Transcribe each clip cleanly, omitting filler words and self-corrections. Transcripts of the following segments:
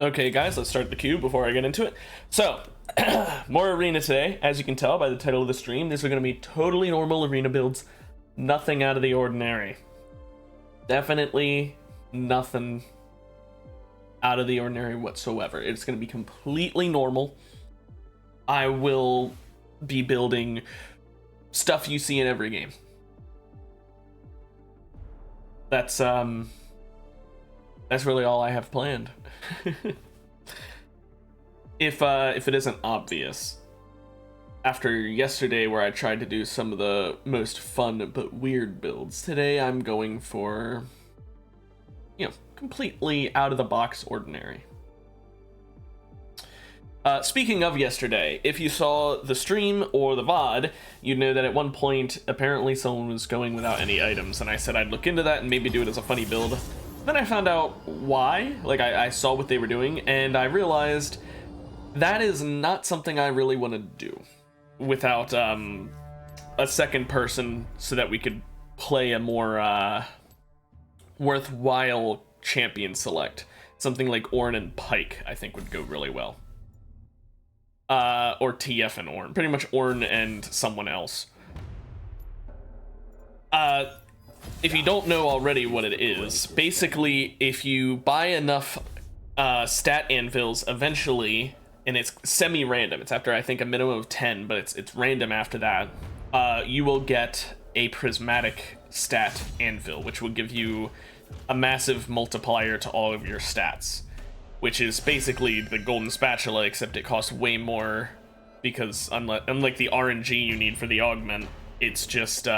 Okay, guys, let's start the queue before I get into it. So, more arena today. As you can tell by the title of the stream, these are going to be totally normal arena builds. Nothing out of the ordinary. Definitely nothing out of the ordinary whatsoever. It's going to be completely normal. I will be building stuff you see in every game. That's really all I have planned. If it isn't obvious, after yesterday where I tried to do some of the most fun but weird builds, today I'm going for, completely out of the box ordinary. Speaking of yesterday, if you saw the stream or the VOD, you'd know that at one point, apparently someone was going without any items, and I said I'd look into that and maybe do it as a funny build. Then I found out why, I saw what they were doing, and I realized that is not something I really want to do without a second person so that we could play a more worthwhile champion select. Something like Ornn and Pyke, I think, would go really well. Or TF and Ornn. Pretty much Ornn and someone else. If you don't know already what it is, basically, if you buy enough stat anvils eventually, and it's semi-random, it's after, I think, a minimum of 10, but it's random after that, you will get a prismatic stat anvil, which will give you a massive multiplier to all of your stats, which is basically the golden spatula, except it costs way more, because unlike the RNG you need for the augment, it's just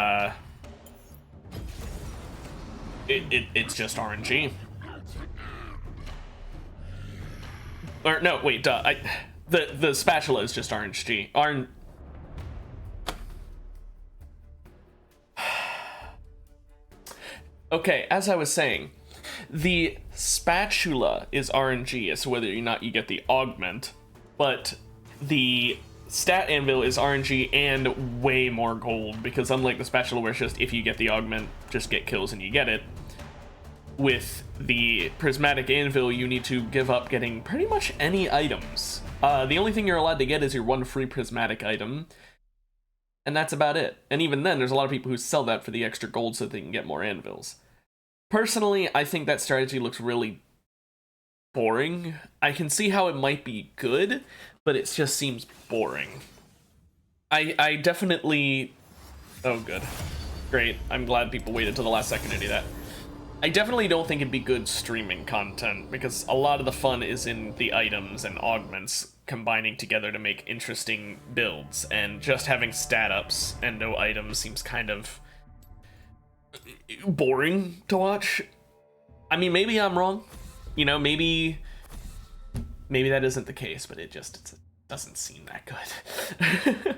it's just RNG. Or no, wait, the spatula is just RNG. Okay, as I was saying, the spatula is RNG as to whether or not you get the augment, but the stat anvil is RNG and way more gold, because unlike the spatula where it's just if you get the augment, just get kills and you get it, with the prismatic anvil you need to give up getting pretty much any items. The only thing you're allowed to get is your one free prismatic item, and that's about it. And even then, there's a lot of people who sell that for the extra gold so they can get more anvils. Personally, I think that strategy looks really boring. I can see how it might be good, but it just seems boring. I definitely... Oh, good. Great. I'm glad people waited till the last second to do that. I definitely don't think it'd be good streaming content, because a lot of the fun is in the items and augments combining together to make interesting builds, and just having stat ups and no items seems kind of boring to watch. I mean, maybe I'm wrong. Maybe that isn't the case, but it doesn't seem that good.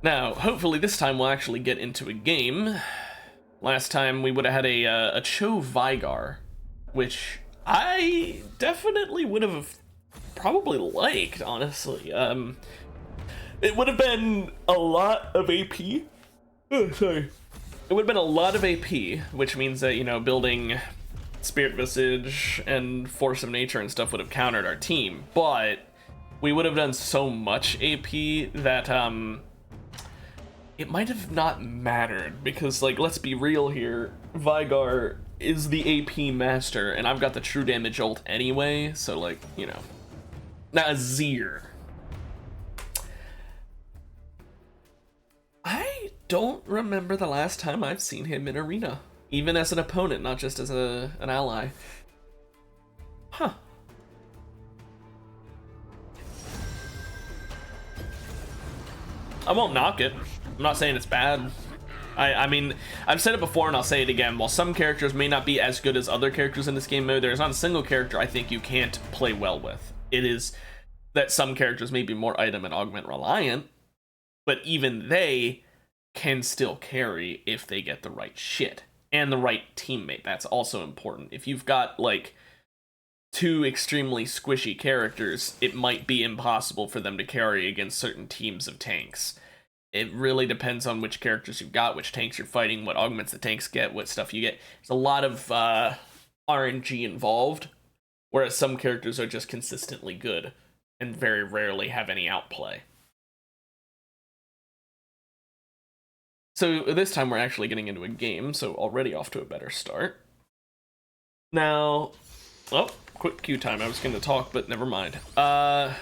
Now, hopefully this time we'll actually get into a game. Last time we would have had a Cho Vigar, which I definitely would have probably liked, honestly. It would have been a lot of AP. Oh, sorry. It would have been a lot of AP, which means that, building Spirit Visage and Force of Nature and stuff would have countered our team, but we would have done so much AP that, it might have not mattered, because, let's be real here, Vigar is the AP master, and I've got the true damage ult anyway, so, Nazir. I don't remember the last time I've seen him in Arena, even as an opponent, not just as an ally. Huh. I won't knock it. I'm not saying it's bad. I mean, I've said it before and I'll say it again. While some characters may not be as good as other characters in this game mode, there's not a single character I think you can't play well with. It is that some characters may be more item and augment reliant, but even they can still carry if they get the right shit. And the right teammate. That's also important. If you've got, two extremely squishy characters, it might be impossible for them to carry against certain teams of tanks. It really depends on which characters you've got, which tanks you're fighting, what augments the tanks get, what stuff you get. There's a lot of RNG involved, Whereas some characters are just consistently good and very rarely have any outplay. So this time we're actually getting into a game, so already off to a better start. Now, oh, quick queue time. I was going to talk, but never mind. All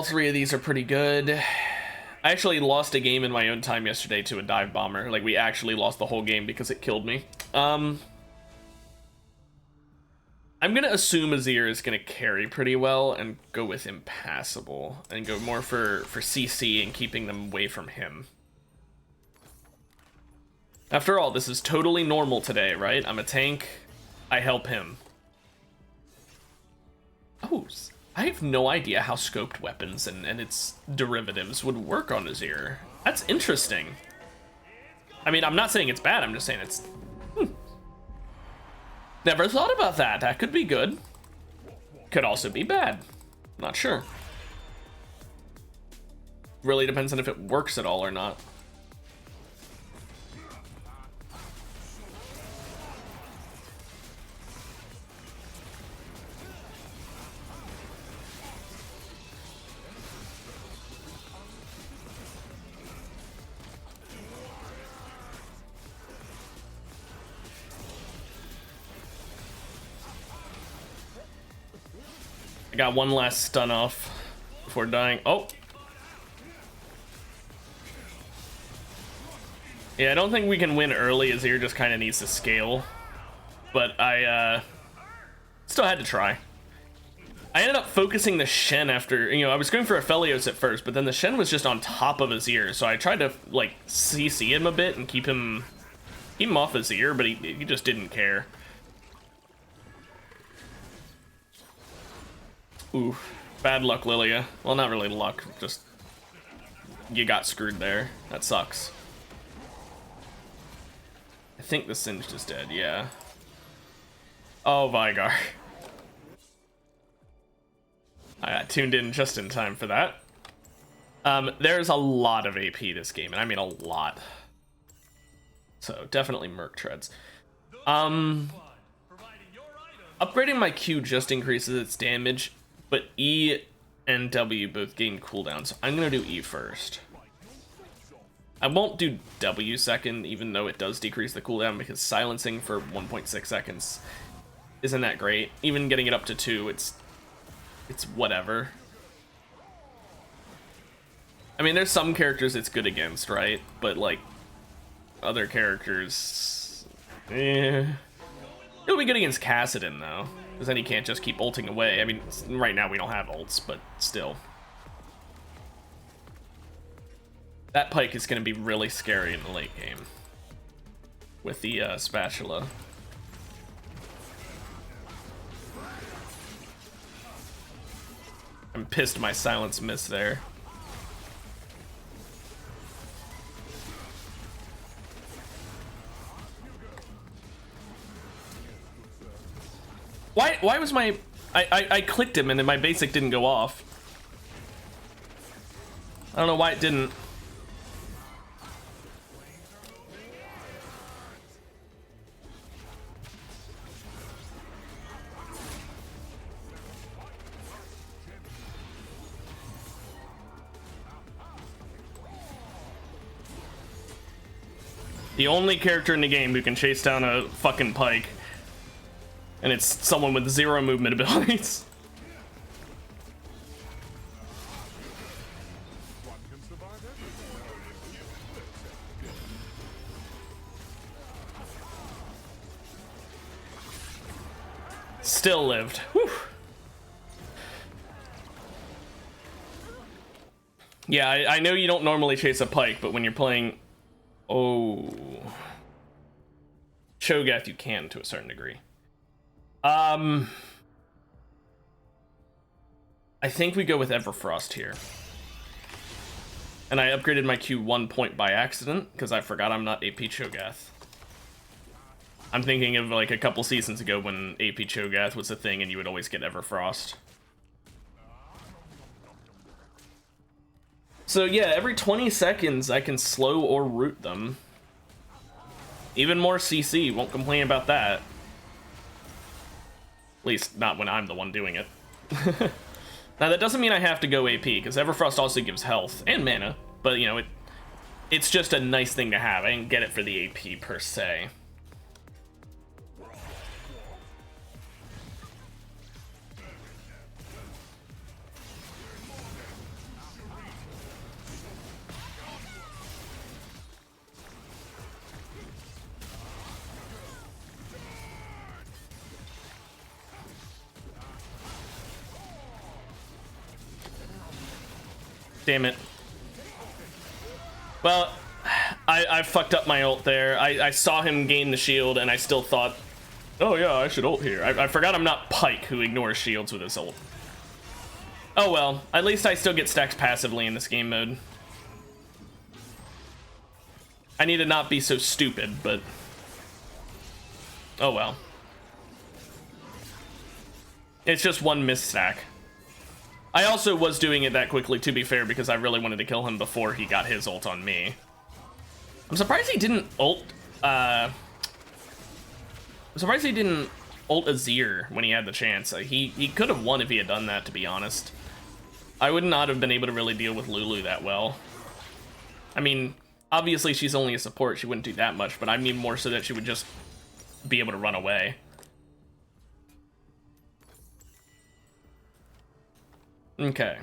three of these are pretty good. I actually lost a game in my own time yesterday to a dive bomber. Like, we actually lost the whole game because it killed me. I'm gonna assume Azir is gonna carry pretty well and go with Impassable and go more for CC and keeping them away from him. After all, this is totally normal today, right? I'm a tank, I help him. Oh, I have no idea how scoped weapons and its derivatives would work on Azir. That's interesting. I mean, I'm not saying it's bad, I'm just saying it's... Never thought about that. That could be good. Could also be bad. Not sure. Really depends on if it works at all or not. I got one last stun off before dying. Oh. Yeah, I don't think we can win early. Azir just kind of needs to scale. But I still had to try. I ended up focusing the Shen after, I was going for Aphelios at first, but then the Shen was just on top of Azir, so I tried to, like, CC him a bit and keep him off Azir, but he just didn't care. Ooh, bad luck, Lilia. Well, not really luck, just you got screwed there. That sucks. I think the Singed is dead, yeah. Oh, Vigar. I got tuned in just in time for that. There's a lot of AP this game, and I mean a lot. So, definitely Merc Treads. Upgrading my Q just increases its damage, but E and W both gain cooldowns, so I'm gonna do E first. I won't do W second, even though it does decrease the cooldown, because silencing for 1.6 seconds isn't that great. Even getting it up to 2, it's whatever. I mean, there's some characters it's good against, right? But, like, other characters... It'll be good against Kassadin, though. Because then he can't just keep ulting away. I mean, right now we don't have ults, but still. That Pyke is going to be really scary in the late game. With the spatula. I'm pissed my silence missed there. Why was my... I clicked him and then my basic didn't go off. I don't know why it didn't. The only character in the game who can chase down a fucking Pyke. And it's someone with 0 movement abilities. Still lived. Whew. Yeah, I know you don't normally chase a Pyke, but when you're playing... Oh... Cho'Gath you can to a certain degree. I think we go with Everfrost here. And I upgraded my Q 1 point by accident, because I forgot I'm not AP Cho'Gath. I'm thinking of like a couple seasons ago when AP Cho'Gath was a thing and you would always get Everfrost. So yeah, every 20 seconds I can slow or root them. Even more CC, won't complain about that. At least not when I'm the one doing it. Now that doesn't mean I have to go AP, because Everfrost also gives health and mana, but you know, it's just a nice thing to have. I didn't get it for the AP per se. Damn it. Well, I fucked up my ult there. I saw him gain the shield, and I still thought, oh yeah, I should ult here. I forgot I'm not Pyke, who ignores shields with his ult. Oh well, at least I still get stacks passively in this game mode. I need to not be so stupid, but... oh well. It's just one miss stack. I also was doing it that quickly, to be fair, because I really wanted to kill him before he got his ult on me. I'm surprised he didn't ult, I'm surprised he didn't ult Azir when he had the chance. He could have won if he had done that, to be honest. I would not have been able to really deal with Lulu that well. I mean, obviously she's only a support, she wouldn't do that much, but I mean more so that she would just be able to run away. Okay.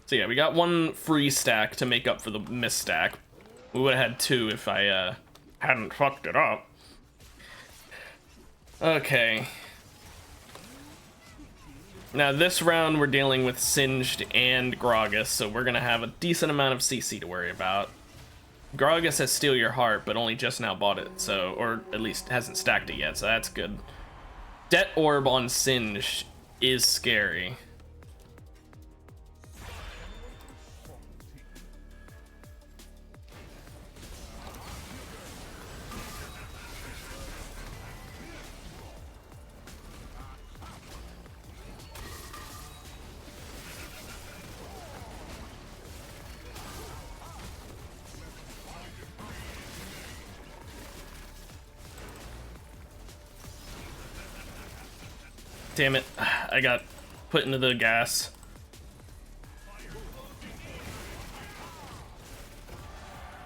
So yeah, we got one free stack to make up for the miss stack. We would have had two if I hadn't fucked it up. Okay. Now this round we're dealing with Singed and Gragas, so we're gonna have a decent amount of CC to worry about. Gragas has Steal Your Heart, but only just now bought it, so, or at least hasn't stacked it yet, so that's good. Det Orb on Singed is scary. Damn it, I got put into the gas.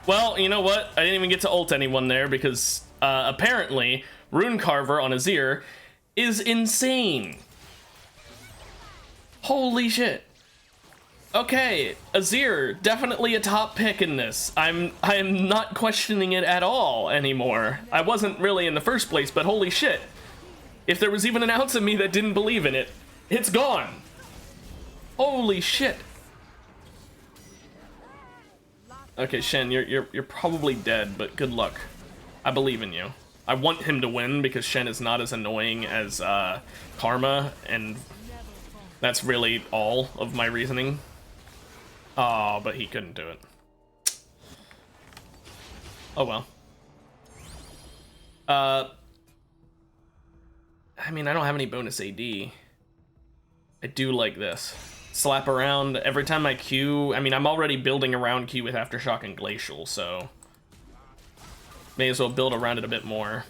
Well, you know what? I didn't even get to ult anyone there because apparently Rune Carver on Azir is insane. Holy shit. Okay, Azir, definitely a top pick in this. I am not questioning it at all anymore. I wasn't really in the first place, but holy shit. If there was even an ounce of me that didn't believe in it, it's gone. Holy shit. Okay, Shen, you're probably dead, but good luck. I believe in you. I want him to win because Shen is not as annoying as Karma, and that's really all of my reasoning. Oh, but he couldn't do it. Oh well. I mean, I don't have any bonus AD. I do like this. Slap around every time I Q. I mean, I'm already building around Q with Aftershock and Glacial, so may as well build around it a bit more.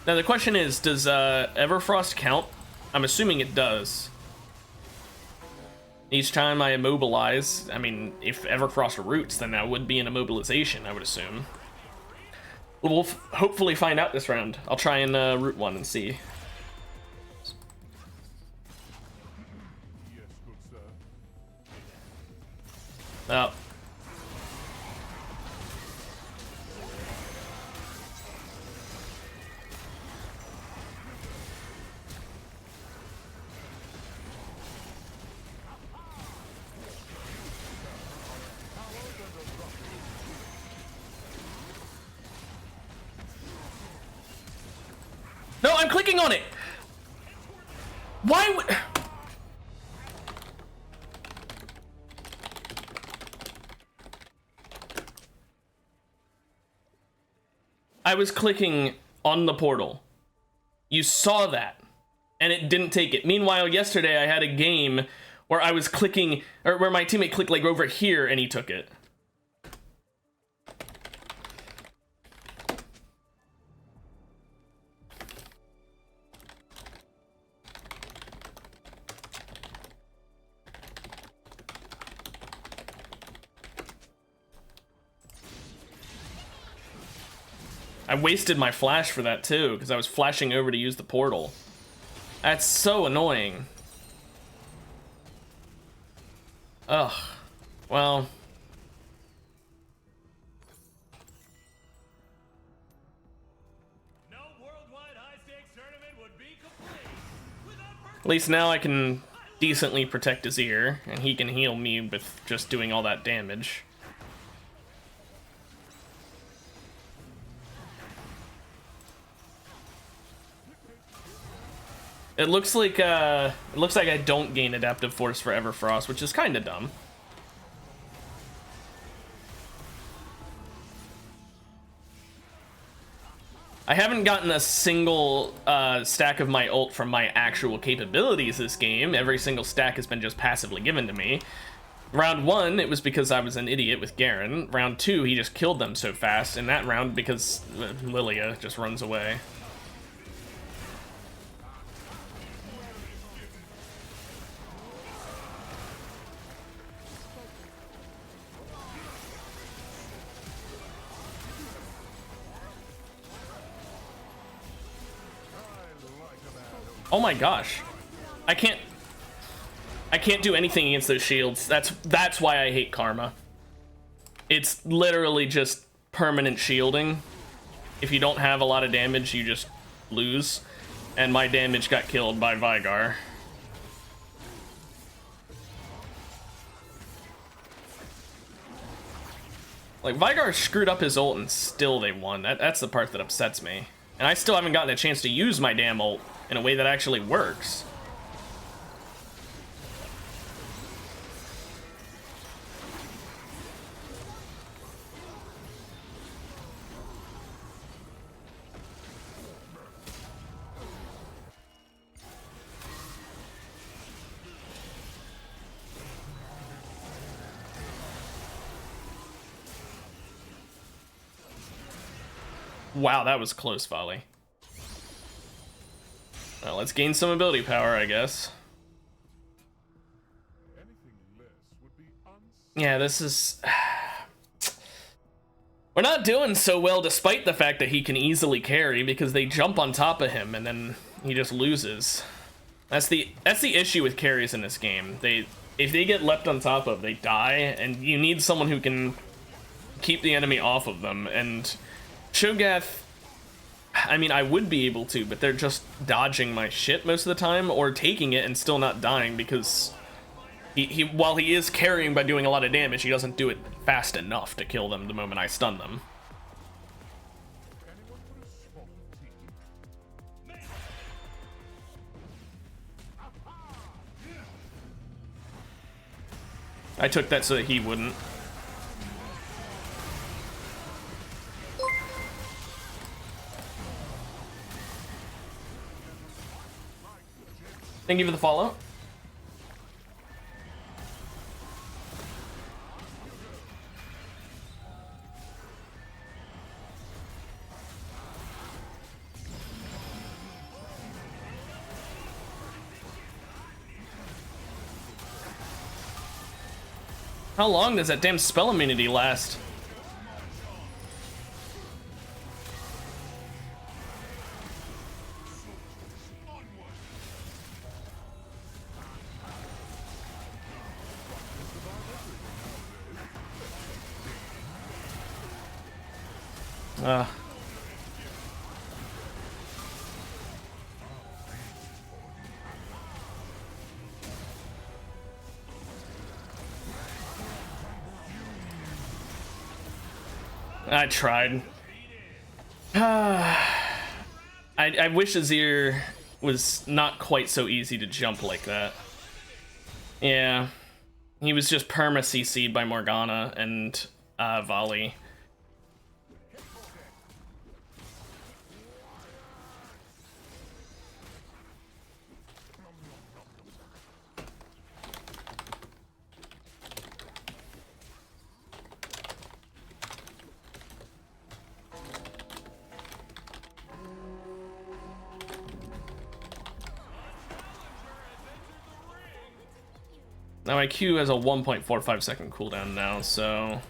Now the question is, does Everfrost count? I'm assuming it does. Each time I immobilize, I mean, if Everfrost roots, then that would be an immobilization, I would assume. We'll hopefully find out this round. I'll try and root one and see. Oh. No, I'm clicking on it. Why would... I was clicking on the portal. You saw that, and it didn't take it. Meanwhile, yesterday I had a game where I was clicking, or where my teammate clicked like over here, and he took it. I wasted my flash for that too, because I was flashing over to use the portal. That's so annoying. Ugh. Well. No worldwide high-stakes tournament would be complete without At least now I can decently protect his ear, and he can heal me with just doing all that damage. It looks like I don't gain adaptive force for Everfrost, which is kind of dumb. I haven't gotten a single stack of my ult from my actual capabilities this game. Every single stack has been just passively given to me. Round 1, it was because I was an idiot with Garen. Round 2, he just killed them so fast. In that round, because Lilia just runs away. Oh my gosh. I can't do anything against those shields. That's why I hate Karma. It's literally just permanent shielding. If you don't have a lot of damage, you just lose. And my damage got killed by Vigar. Like, Vigar screwed up his ult and still they won. That's the part that upsets me. And I still haven't gotten a chance to use my damn ult in a way that actually works. Wow, that was close volley. Well, let's gain some ability power, I guess. Yeah, this is... We're not doing so well despite the fact that he can easily carry, because they jump on top of him and then he just loses. That's the issue with carries in this game. If they get leapt on top of, they die, and you need someone who can keep the enemy off of them. And Cho'Gath, I mean, I would be able to, but they're just dodging my shit most of the time, or taking it and still not dying, because while he is carrying by doing a lot of damage, he doesn't do it fast enough to kill them the moment I stun them. I took that so that he wouldn't. Thank you for the follow. How long does that damn spell immunity last? I tried. I wish Azir was not quite so easy to jump like that. Yeah. He was just perma CC'd by Morgana and volley. Now my Q has a 1.45 second cooldown now, so...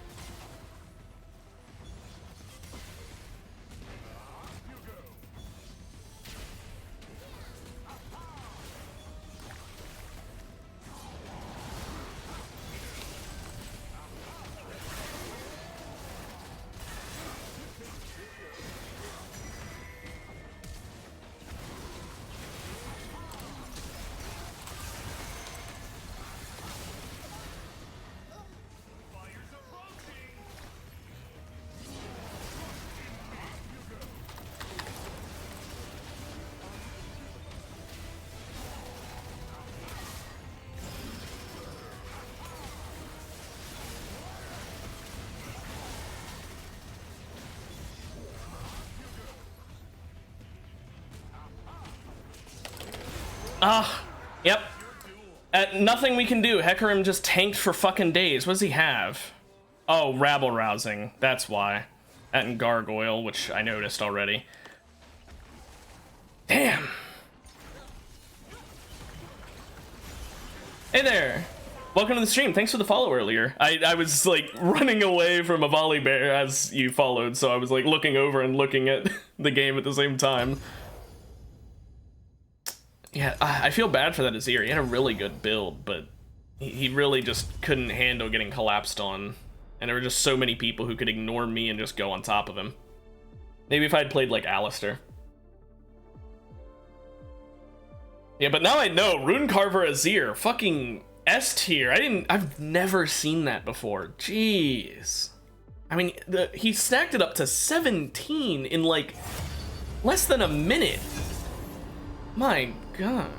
Yep. Nothing we can do. Hecarim just tanked for fucking days. What does he have? Oh, rabble rousing. That's why. That and gargoyle, which I noticed already. Damn. Hey there. Welcome to the stream. Thanks for the follow earlier. I was like running away from a volley bear as you followed, so I was like looking over and looking at the game at the same time. Yeah, I feel bad for that Azir. He had a really good build, but he really just couldn't handle getting collapsed on. And there were just so many people who could ignore me and just go on top of him. Maybe if I'd played like Alistar. Yeah, but now I know. Runecarver Azir, fucking S tier. I've never seen that before. Jeez. I mean, he stacked it up to 17 in like less than a minute. My gosh.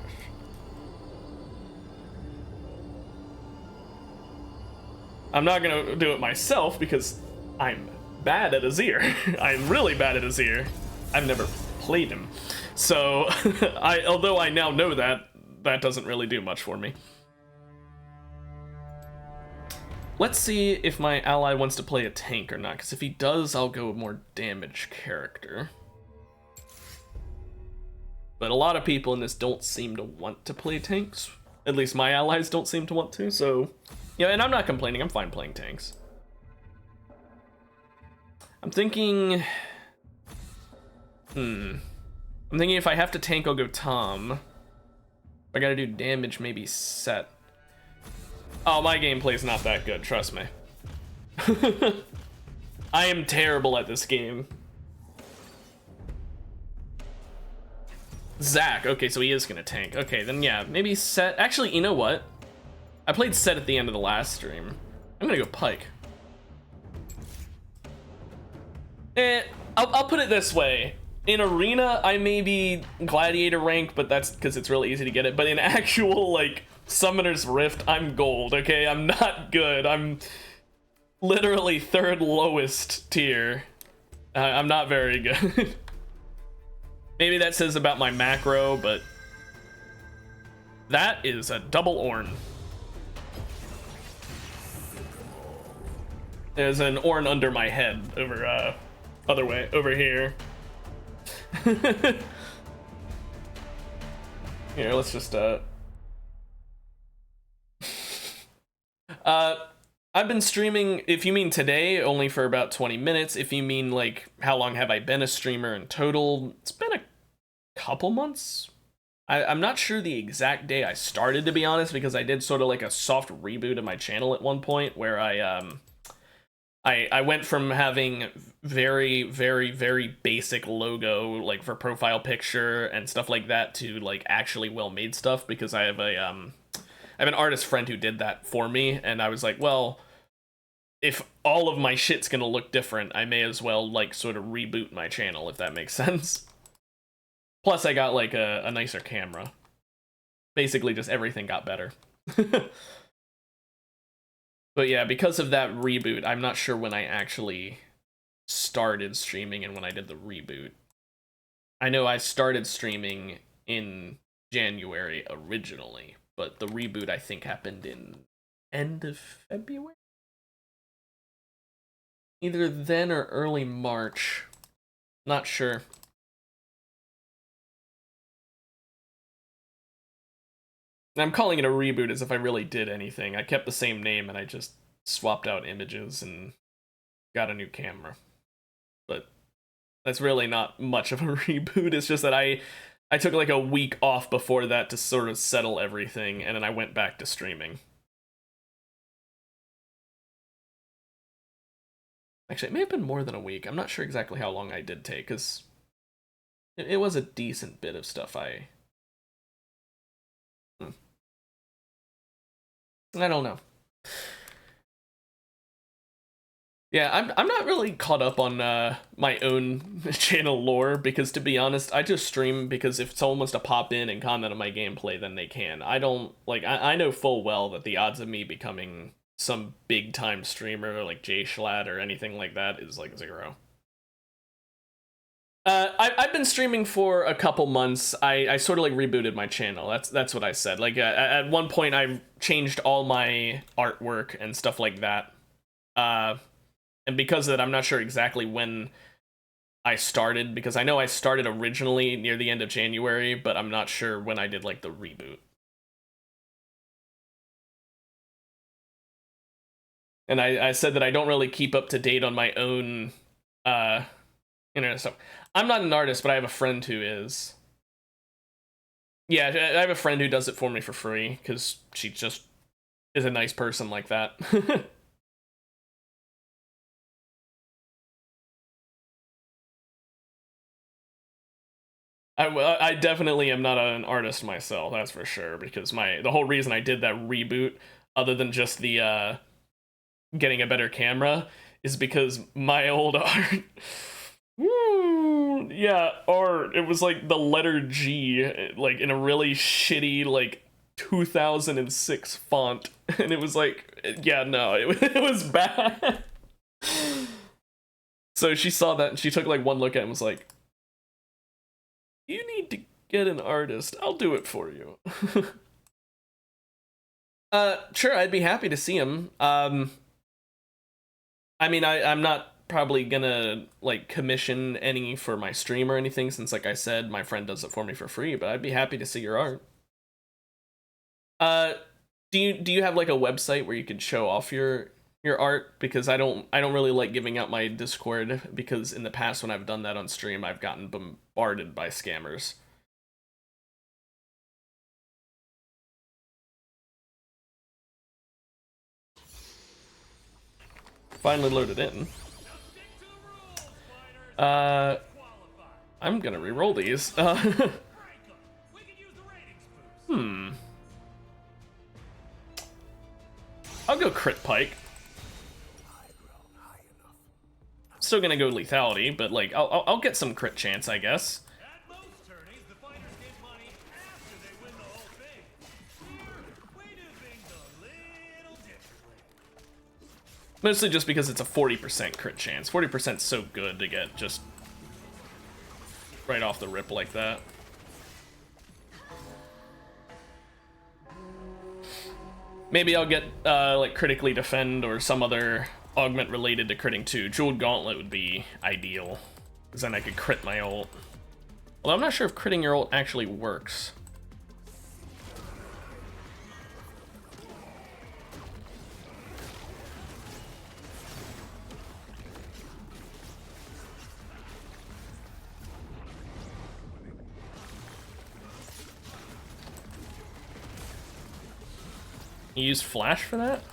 I'm not gonna do it myself because I'm bad at Azir. I'm really bad at Azir. I've never played him. So, although I now know that, that doesn't really do much for me. Let's see if my ally wants to play a tank or not, because if he does, I'll go with more damage character. But a lot of people in this don't seem to want to play tanks. At least my allies don't seem to want to, so... Yeah, and I'm not complaining, I'm fine playing tanks. I'm thinking... I'm thinking if I have to tank, I'll go Tom. If I gotta do damage, maybe Set. Oh, my gameplay's not that good, trust me. I am terrible at this game. Zach, okay, so he is gonna tank. Okay, then yeah, maybe Set. Actually, you know what? I played Set at the end of the last stream. I'm gonna go Pike. I'll put it this way. In Arena, I may be Gladiator rank, but that's because it's really easy to get it. But in actual, like, Summoner's Rift, I'm gold, okay? I'm not good. I'm literally third lowest tier. I'm not very good. Maybe that says about my macro, but that is a double Ornn. There's an Ornn under my head over, other way, over here. Here, let's just, I've been streaming, if you mean today, only for about 20 minutes. If you mean, like, how long have I been a streamer in total, it's been a couple months. I'm not sure the exact day I started, to be honest, because I did sort of like a soft reboot of my channel at one point, where I went from having very, very, very basic logo, like, for profile picture and stuff like that, to, like, actually well-made stuff, because I have an artist friend who did that for me, and I was like, well, if all of my shit's gonna look different, I may as well, like, sort of reboot my channel, if that makes sense. Plus, I got, like, a nicer camera. Basically, just everything got better. But yeah, because of that reboot, I'm not sure when I actually started streaming and when I did the reboot. I know I started streaming in January originally, but the reboot, I think, happened in end of February? Either then or early March. Not sure. I'm calling it a reboot as if I really did anything. I kept the same name and I just swapped out images and got a new camera. But that's really not much of a reboot. It's just that I took like a week off before that to sort of settle everything, and then I went back to streaming. Actually, it may have been more than a week. I'm not sure exactly how long I did take, because it was a decent bit of stuff I don't know. Yeah, I'm not really caught up on my own channel lore, because to be honest, I just stream because if someone wants to pop in and comment on my gameplay, then they can. I don't, like, I know full well that the odds of me becoming some big time streamer like Jay Schlatt or anything like that is like 0. I've been streaming for a couple months. I sort of like rebooted my channel. That's what I said. Like at one point I changed all my artwork and stuff like that. And because of that, I'm not sure exactly when I started, because I know I started originally near the end of January, but I'm not sure when I did like the reboot. And I said that I don't really keep up to date on my own internet stuff. I'm not an artist, but I have a friend who is. Yeah, I have a friend who does it for me for free, because she just is a nice person like that. I definitely am not an artist myself, that's for sure, because the whole reason I did that reboot, other than just the getting a better camera, is because my old art, yeah, or it was like the letter G, like in a really shitty like 2006 font, and it was like, yeah, no, it was bad. So she saw that and she took like one look at it and was like, you need to get an artist. I'll do it for you. Sure, I'd be happy to see him. I mean, I'm not probably gonna like commission any for my stream or anything, since like I said, my friend does it for me for free, but I'd be happy to see your art. Uh, do you have like a website where you could show off your art? Because I don't really like giving out my Discord, because in the past when I've done that on stream, I've gotten bombarded by scammers. Finally loaded in. I'm gonna re-roll these. Hmm. I'll go crit pike. Still gonna go lethality, but like I'll get some crit chance, I guess. At most tourneys, the fighters get money after they win the whole thing. Here, we do things a little differently. Mostly just because it's a 40% crit chance. 40% is so good to get just right off the rip like that. Maybe I'll get like critically defend or some other augment related to critting too. Jeweled Gauntlet would be ideal, because then I could crit my ult. Although I'm not sure if critting your ult actually works. You use flash for that?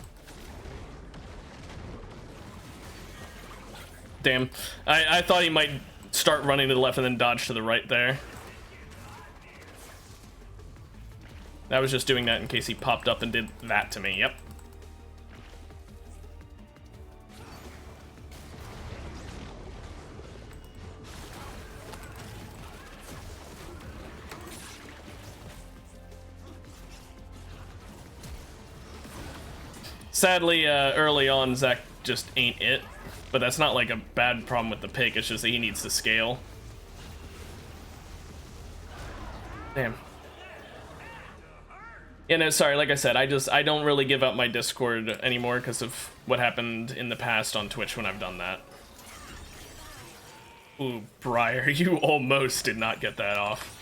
Damn. I thought he might start running to the left and then dodge to the right there. I was just doing that in case he popped up and did that to me. Yep. Sadly, early on, Zach just ain't it. But that's not like a bad problem with the pick, it's just that he needs to scale. Damn. Yeah, no, sorry, like I said, I don't really give up my Discord anymore because of what happened in the past on Twitch when I've done that. Ooh, Briar, you almost did not get that off.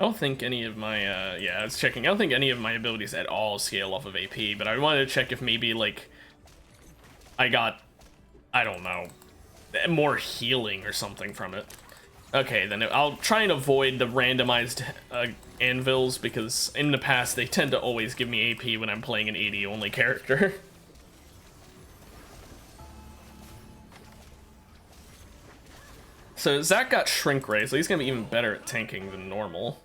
I don't think any of my, yeah, I was checking. I don't think any of my abilities at all scale off of AP, but I wanted to check if maybe, like, I got, I don't know, more healing or something from it. Okay, then I'll try and avoid the randomized anvils, because in the past they tend to always give me AP when I'm playing an AD only character. So Zach got Shrink Ray, so he's gonna be even better at tanking than normal.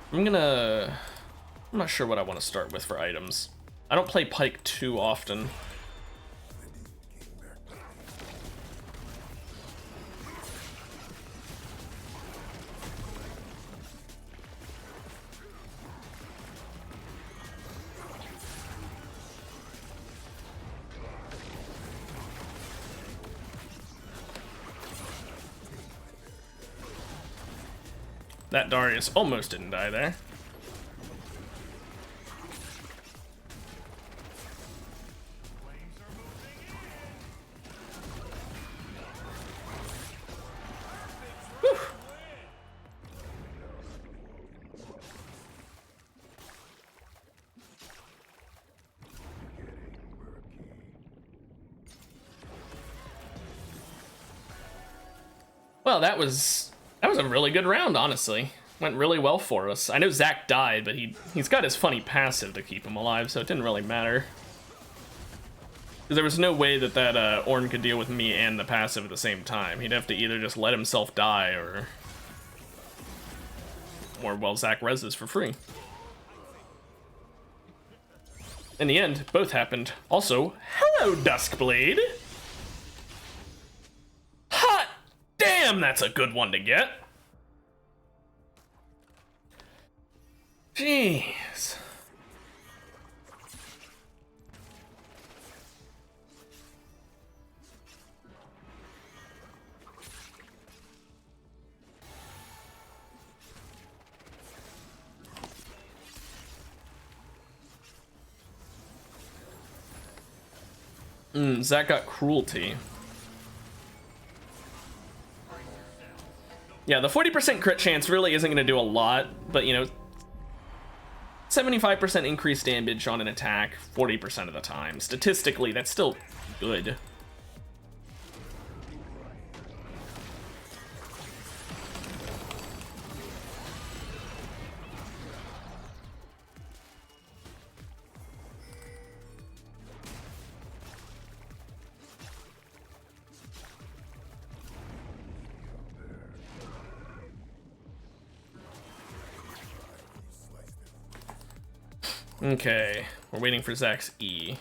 I'm not sure what I want to start with for items. I don't play Pike too often. That Darius almost didn't die there. Whew. Well, that was a really good round, honestly. Went really well for us. I know Zach died, but he's got his funny passive to keep him alive, so it didn't really matter. Because there was no way that Ornn could deal with me and the passive at the same time. He'd have to either just let himself die, or well, Zach reses for free. In the end, both happened. Also, hello, Duskblade! Hot damn, that's a good one to get! Jeez. Zach got Cruelty. Yeah, the 40% crit chance really isn't going to do a lot, but you know, 75% increased damage on an attack 40% of the time. Statistically, that's still good. Okay, we're waiting for Zach's E.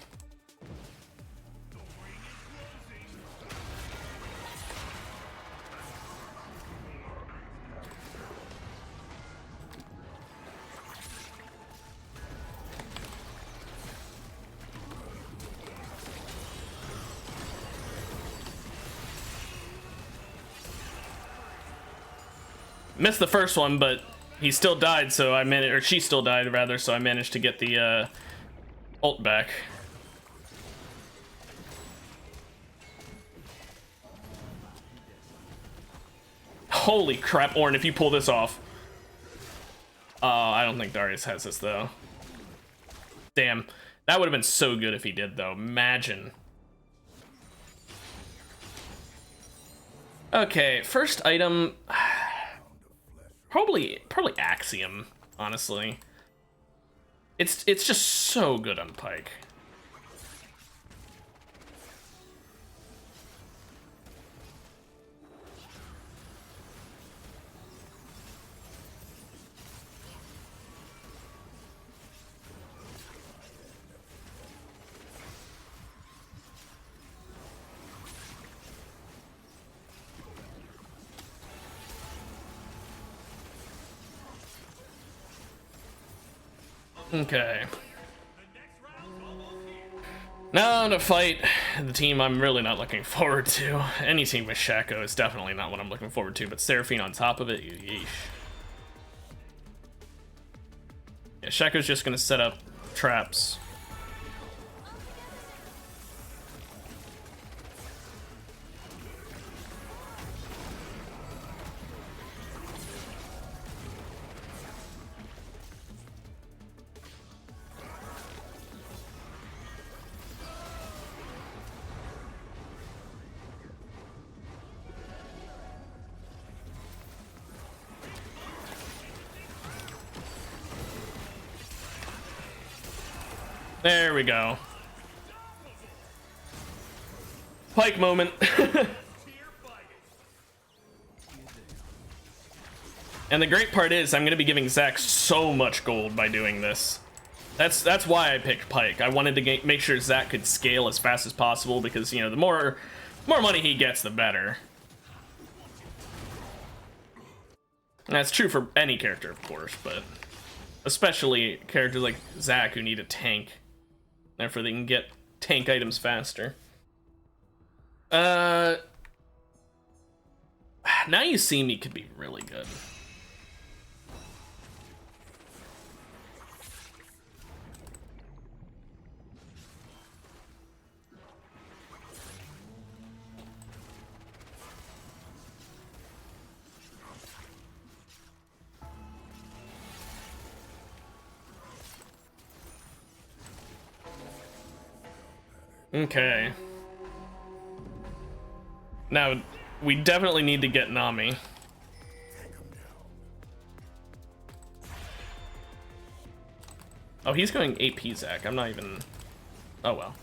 Missed the first one, but he still died, so I managed, or she still died rather, so I managed to get the ult back. Holy crap, Ornn, if you pull this off. I don't think Darius has this though. Damn, that would have been so good if he did though. Imagine. Okay, first item. Probably Axiom, honestly. It's just so good on Pike. Okay. Now to fight the team I'm really not looking forward to. Any team with Shaco is definitely not what I'm looking forward to, but Seraphine on top of it, yeesh. Yeah, Shaco's just gonna set up traps. There we go. Pike moment. And the great part is I'm going to be giving Zach so much gold by doing this. That's why I picked Pike. I wanted to make sure Zach could scale as fast as possible because, you know, the more money he gets, the better. And that's true for any character, of course, but especially characters like Zach who need a tank. Therefore, they can get tank items faster. Now You See Me could be really good. Okay. Now, we definitely need to get Nami. Oh, he's going AP Zach. I'm not even... Oh, well.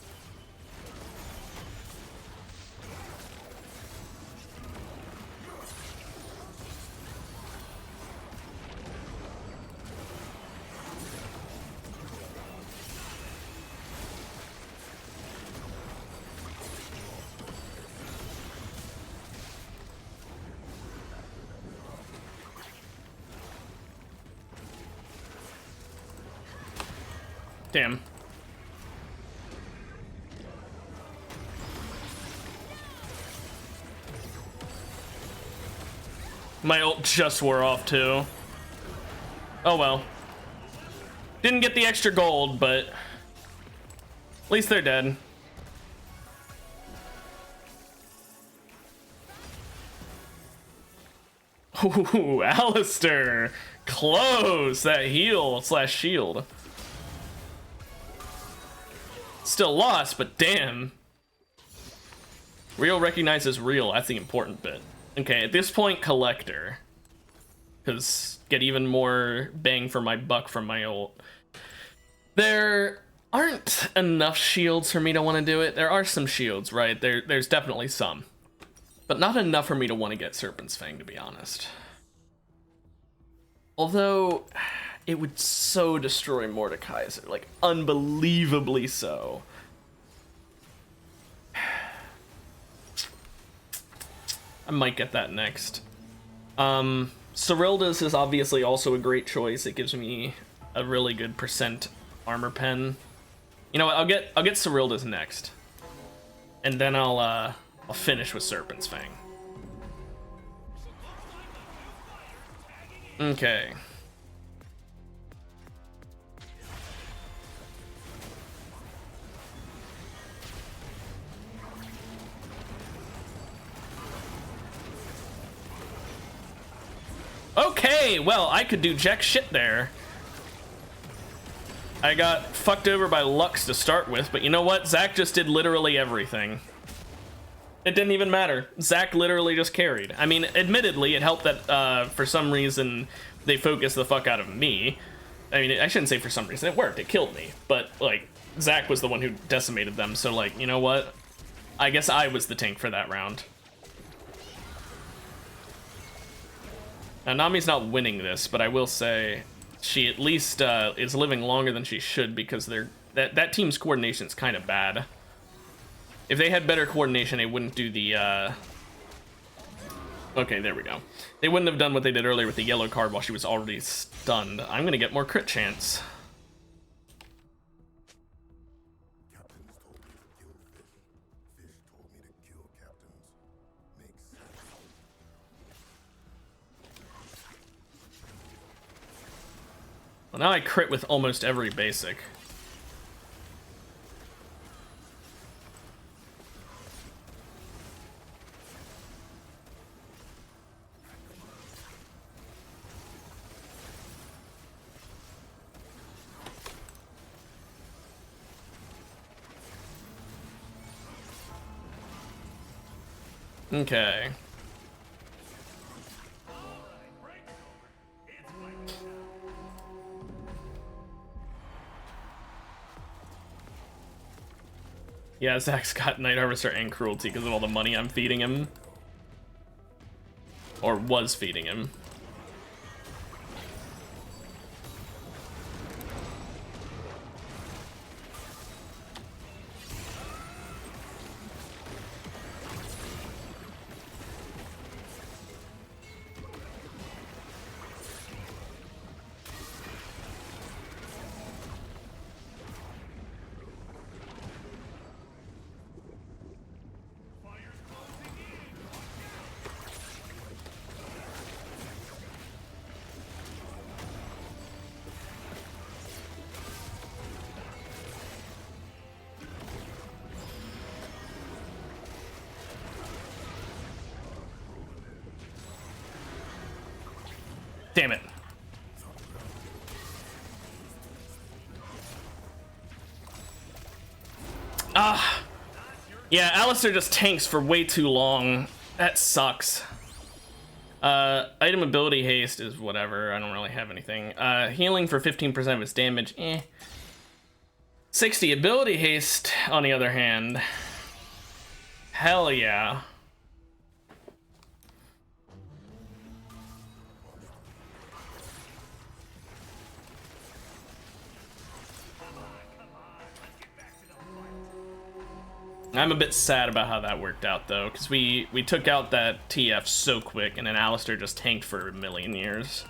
Damn. My ult just wore off too. Oh well. Didn't get the extra gold, but at least they're dead. Ooh, Alistair. Close. That heal / shield. Still lost, but damn. Real recognizes real. That's the important bit. Okay, at this point, Collector. Because get even more bang for my buck from my ult. There aren't enough shields for me to want to do it. There are some shields, right? There's definitely some. But not enough for me to want to get Serpent's Fang, to be honest. Although... it would so destroy Mordekaiser, like unbelievably so. I might get that next. Cyrilda's is obviously also a great choice. It gives me a really good % armor pen. You know what? I'll get Cyrilda's next, and then I'll finish with Serpent's Fang. Okay. Okay, well, I could do jack shit there. I got fucked over by Lux to start with, but you know what? Zach just did literally everything. It didn't even matter. Zach literally just carried. I mean, admittedly, it helped that for some reason they focused the fuck out of me. I mean, I shouldn't say for some reason. It worked. It killed me. But, like, Zach was the one who decimated them, so, like, you know what? I guess I was the tank for that round. Now, Nami's not winning this, but I will say she at least is living longer than she should because that team's coordination is kind of bad. If they had better coordination, they wouldn't do the... Okay, there we go. They wouldn't have done what they did earlier with the yellow card while she was already stunned. I'm going to get more crit chance. Well, now I crit with almost every basic. Okay. Yeah, Zach's got Night Harvester and Cruelty because of all the money I'm feeding him. Or was feeding him. Damn it. Ah. Yeah, Alistair just tanks for way too long. That sucks. Item ability haste is whatever. I don't really have anything. Healing for 15% of its damage. 60 ability haste, on the other hand. Hell yeah. I'm a bit sad about how that worked out, though, because we took out that TF so quick, and then Alistair just tanked for a million years.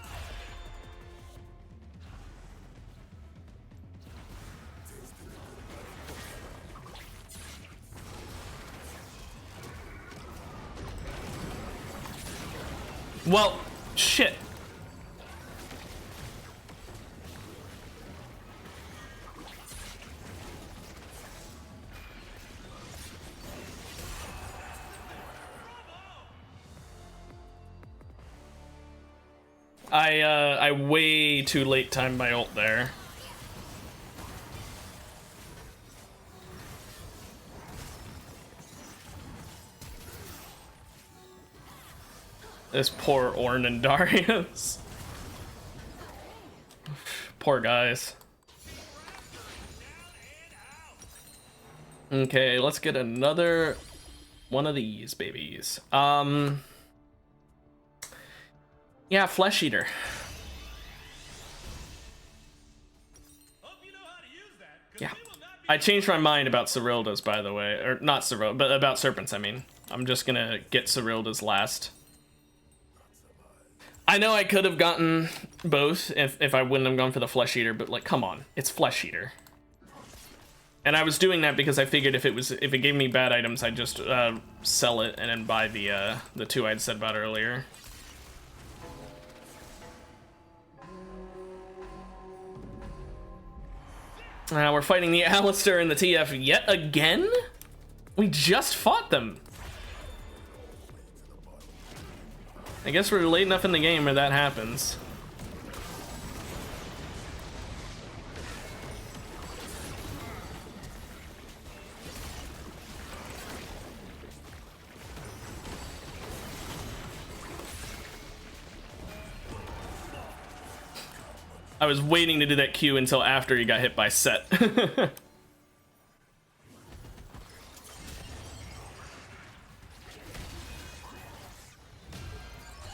Well, shit. I way too late timed my ult there. This poor Ornn and Darius. Poor guys. Okay, let's get another one of these babies. Yeah, Flesh Eater. Yeah. I changed my mind about Cyrilda's, by the way. Or not Cyrilda, but about Serpents, I mean. I'm just gonna get Cyrilda's last. I know I could have gotten both if I wouldn't have gone for the Flesh Eater, but like, come on. It's Flesh Eater. And I was doing that because I figured if it gave me bad items, I'd just sell it and then buy the two I'd said about earlier. We're fighting the Alistair and the TF yet again? We just fought them. I guess we're late enough in the game where that happens. I was waiting to do that Q until after he got hit by Set.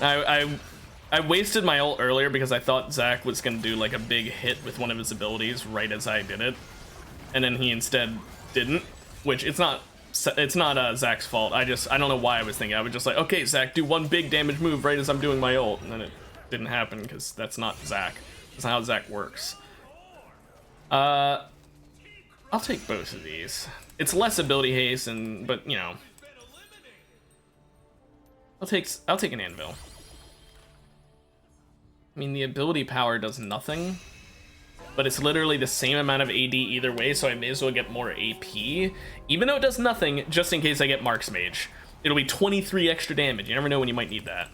I wasted my ult earlier because I thought Zach was gonna do like a big hit with one of his abilities right as I did it, and then he instead didn't. Which it's not Zach's fault. I don't know why I was thinking. I was just like, okay, Zach, do one big damage move right as I'm doing my ult, and then it didn't happen because that's not Zach. That's not how Zach works. I'll take both of these. It's less ability haste, but you know, I'll take an anvil. I mean, the ability power does nothing, but it's literally the same amount of AD either way, so I may as well get more AP. Even though it does nothing, just in case I get Mark's Mage. It'll be 23 extra damage. You never know when you might need that.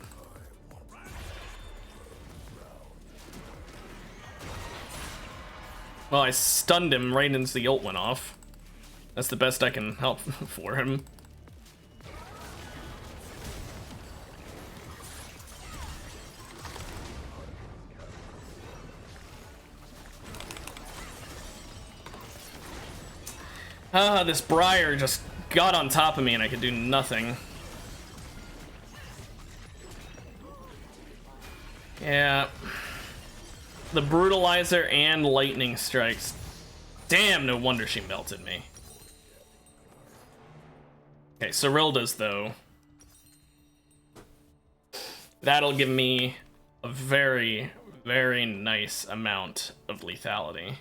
Well, I stunned him right as the ult went off. That's the best I can help for him. This Briar just got on top of me and I could do nothing. Yeah. The Brutalizer and Lightning Strikes. Damn, no wonder she melted me. Okay, Cyrilda's though. That'll give me a very, very nice amount of lethality.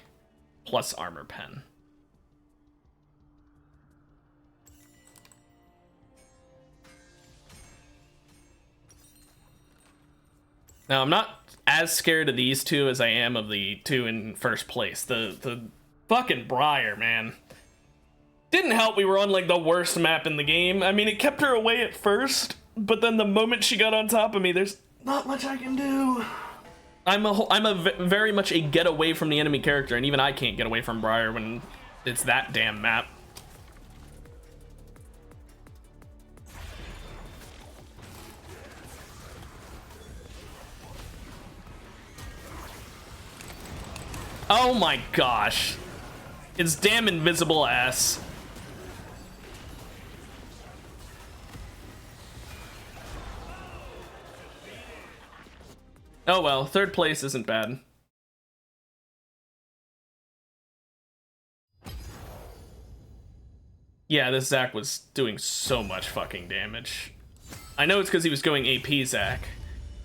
Plus armor pen. Now, I'm not as scared of these two as I am of the two in first place. The fucking Briar, man. Didn't help we were on, like, the worst map in the game. I mean, it kept her away at first, but then the moment she got on top of me, there's not much I can do. I'm very much a get away from the enemy character, and even I can't get away from Briar when it's that damn map. Oh my gosh. It's damn invisible ass. Oh well, third place isn't bad. Yeah, this Zac was doing so much fucking damage. I know it's because he was going AP Zac.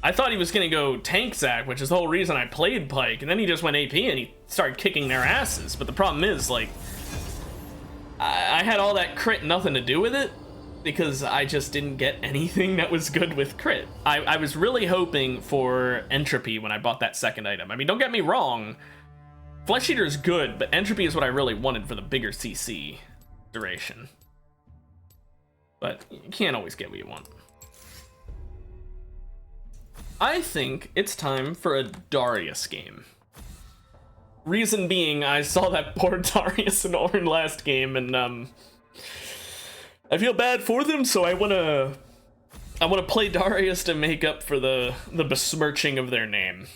I thought he was gonna go tank Zac, which is the whole reason I played Pyke, and then he just went AP and he started kicking their asses. But the problem is, like, I had all that crit, nothing to do with it, because I just didn't get anything that was good with crit. I was really hoping for Entropy when I bought that second item. I mean, don't get me wrong, Flesh Eater is good, but Entropy is what I really wanted for the bigger CC duration. But you can't always get what you want. I think it's time for a Darius game. Reason being, I saw that poor Darius and Ornn last game, and I feel bad for them, so I wanna play Darius to make up for the besmirching of their name,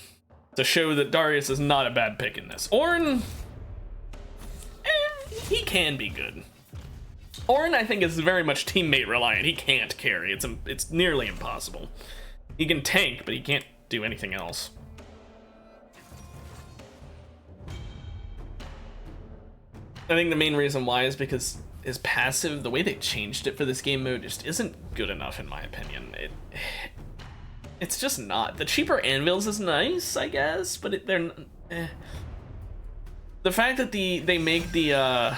to show that Darius is not a bad pick in this. Ornn, he can be good. Ornn, I think, is very much teammate reliant. He can't carry. It's nearly impossible. He can tank, but he can't do anything else. I think the main reason why is because his passive, the way they changed it for this game mode, just isn't good enough in my opinion. It's just not. The cheaper anvils is nice, I guess, but they're the fact that they make the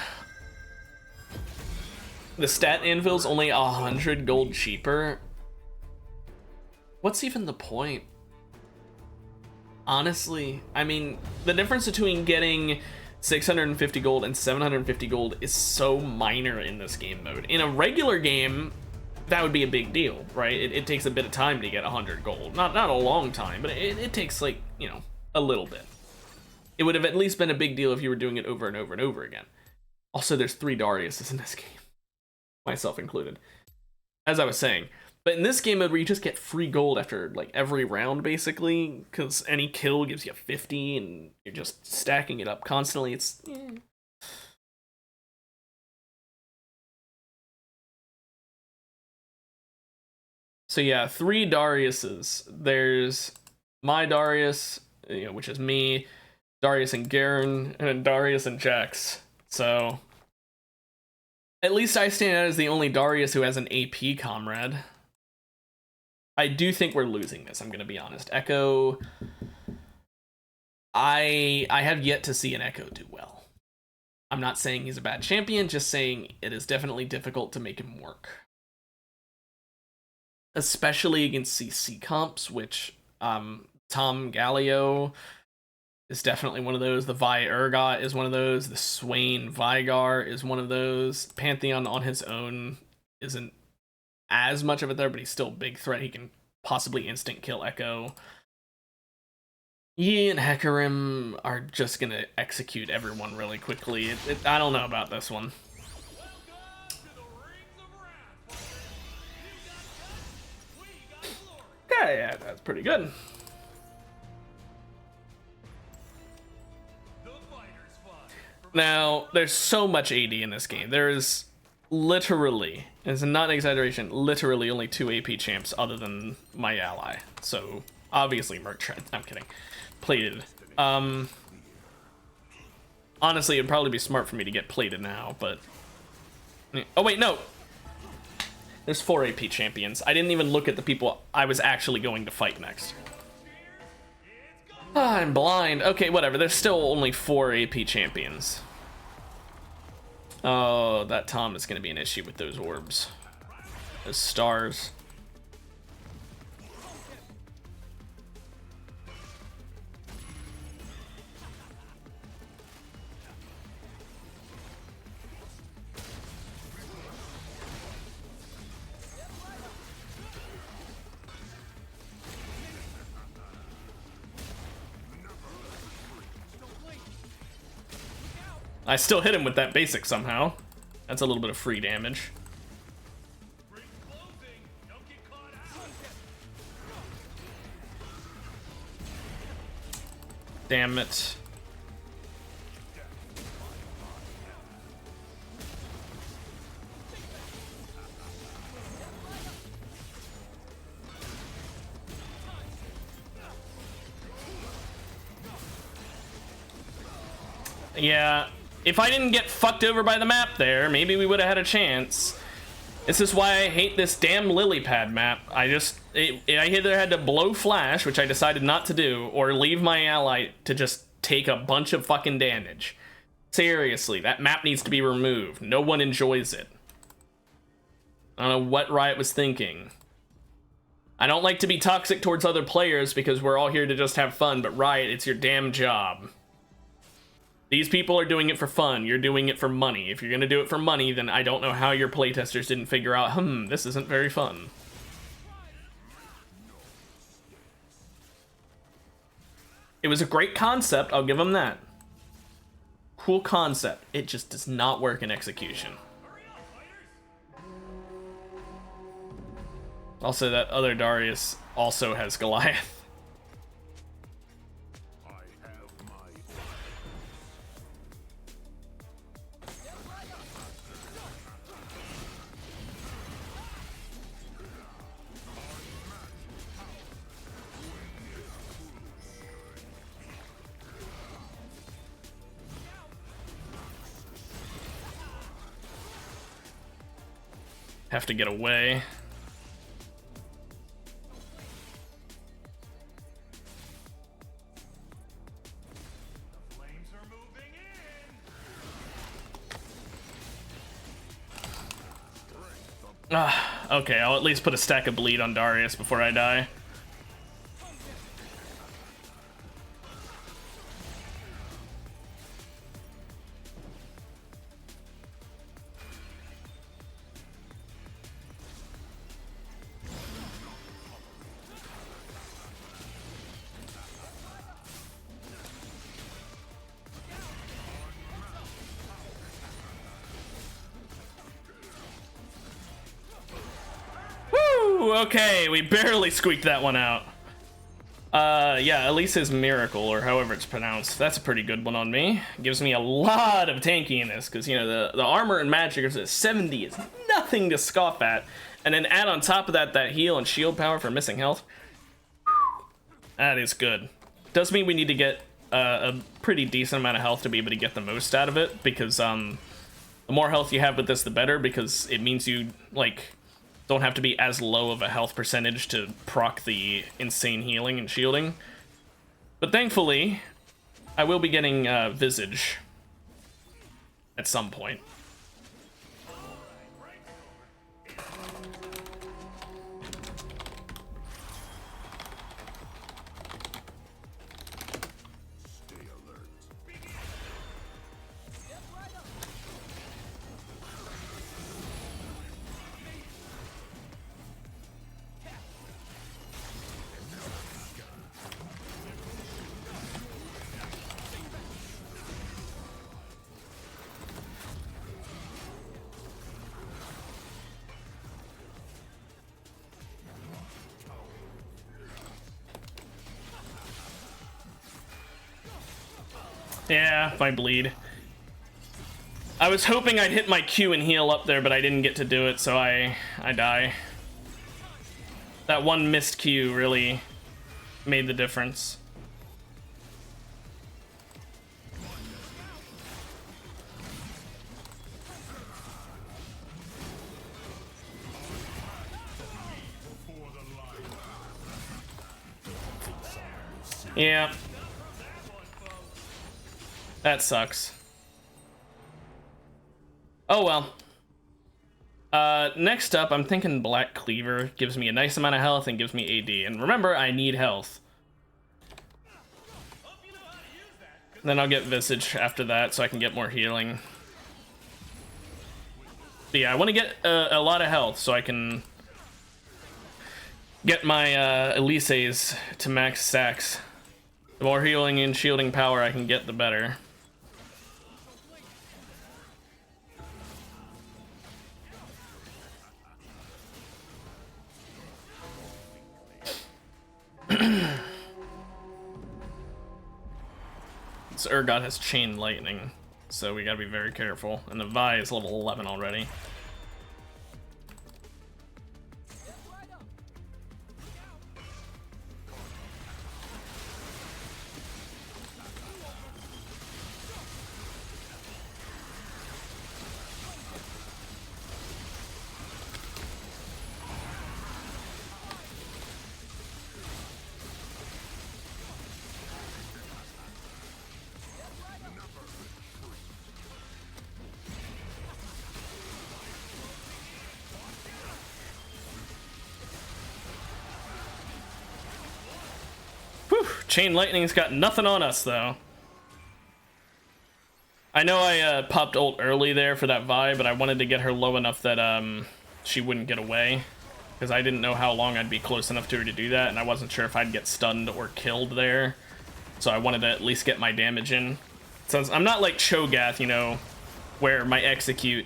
stat anvils only 100 gold cheaper. What's even the point? Honestly, I mean, the difference between getting 650 gold and 750 gold is so minor in this game mode. In a regular game, that would be a big deal, right? It takes a bit of time to get 100 gold. Not a long time, but it takes, like, you know, a little bit. It would have at least been a big deal if you were doing it over and over and over again. Also, there's 3 Dariuses in this game. Myself included. As I was saying. But in this game mode where you just get free gold after, like, every round, basically, because any kill gives you 50, and you're just stacking it up constantly, it's... So yeah, 3 Dariuses. There's my Darius, you know, which is me, Darius and Garen, and then Darius and Jax. So... at least I stand out as the only Darius who has an AP comrade. I do think we're losing this, I'm gonna be honest. Echo... I have yet to see an Echo do well. I'm not saying he's a bad champion, just saying it is definitely difficult to make him work. Especially against CC comps, which Tom Galio is definitely one of those. The Vi Urgot is one of those. The Swain Vigar is one of those. Pantheon on his own isn't as much of a threat, but he's still a big threat. He can possibly instant kill Echo. Yi and Hecarim are just gonna execute everyone really quickly. I don't know about this one. Yeah, that's pretty good. Now, there's so much AD in this game. There is literally, it's not an exaggeration, literally only 2 AP champs other than my ally. So, obviously Merchant. I'm kidding. Plated. Honestly, it'd probably be smart for me to get plated now, but... Oh, wait, no! There's 4 AP champions. I didn't even look at the people I was actually going to fight next. Ah, I'm blind. Okay, whatever. There's still only 4 AP champions. Oh, that Tom is going to be an issue with those orbs. Those stars. I still hit him with that basic somehow. That's a little bit of free damage. Damn it. Yeah. If I didn't get fucked over by the map there, maybe we would have had a chance. This is why I hate this damn lily pad map. I either had to blow flash, which I decided not to do, or leave my ally to just take a bunch of fucking damage. Seriously, that map needs to be removed. No one enjoys it. I don't know what Riot was thinking. I don't like to be toxic towards other players because we're all here to just have fun, but Riot, it's your damn job. These people are doing it for fun. You're doing it for money. If you're gonna do it for money, then I don't know how your playtesters didn't figure out, this isn't very fun. It was a great concept, I'll give them that. Cool concept. It just does not work in execution. Also, that other Darius also has Goliath. Have to get away. Flames are moving in. Okay, I'll at least put a stack of bleed on Darius before I die. Okay, we barely squeaked that one out. Yeah, Elisa's Miracle, or however it's pronounced. That's a pretty good one on me. Gives me a lot of tankiness, because, you know, the armor and magic is at 70 is nothing to scoff at. And then add on top of that, that heal and shield power for missing health. That is good. Does mean we need to get a pretty decent amount of health to be able to get the most out of it, because, the more health you have with this, the better, because it means you, like, don't have to be as low of a health percentage to proc the insane healing and shielding. But thankfully, I will be getting Visage at some point. Yeah, if I bleed. I was hoping I'd hit my Q and heal up there, but I didn't get to do it, so I die. That one missed Q really made the difference. Yeah. That sucks. Oh well. Next up, I'm thinking Black Cleaver gives me a nice amount of health and gives me AD. And remember, I need health. Then I'll get Visage after that so I can get more healing. But yeah, I want to get a lot of health so I can get my Elise's to max stacks. The more healing and shielding power I can get, the better. This Urgot has Chain Lightning, so we gotta be very careful. And the Vi is level 11 already. Chain Lightning's got nothing on us, though. I know I popped ult early there for that Vi, but I wanted to get her low enough that she wouldn't get away. Because I didn't know how long I'd be close enough to her to do that, and I wasn't sure if I'd get stunned or killed there. So I wanted to at least get my damage in. So I'm not like Cho'Gath, you know, where my execute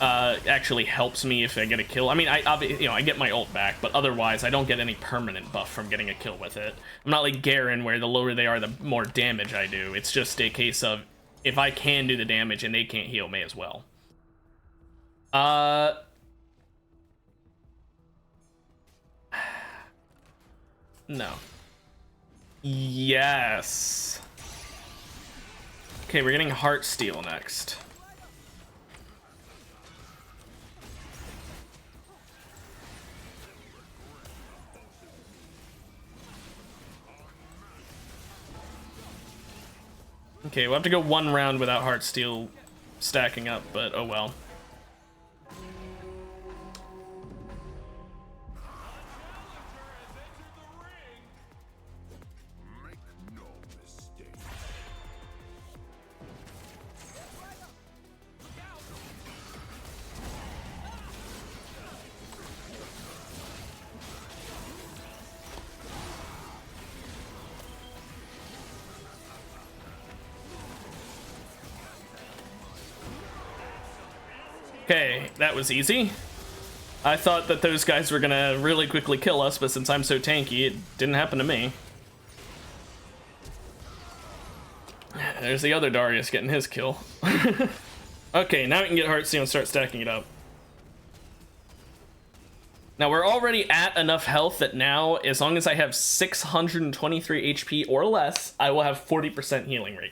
actually helps me if I get a kill. I mean, I get my ult back, but otherwise I don't get any permanent buff from getting a kill with it. I'm not like Garen, where the lower they are, the more damage I do. It's just a case of if I can do the damage and they can't heal, may as well. No. Yes. Okay, we're getting Heartsteel next. Okay, we'll have to go one round without Heartsteel stacking up, but oh well. Okay, that was easy. I thought that those guys were gonna really quickly kill us, but since I'm so tanky, it didn't happen to me. There's the other Darius getting his kill. Okay, now we can get Heartsteel and start stacking it up. Now we're already at enough health that now, as long as I have 623 HP or less, I will have 40% healing rate.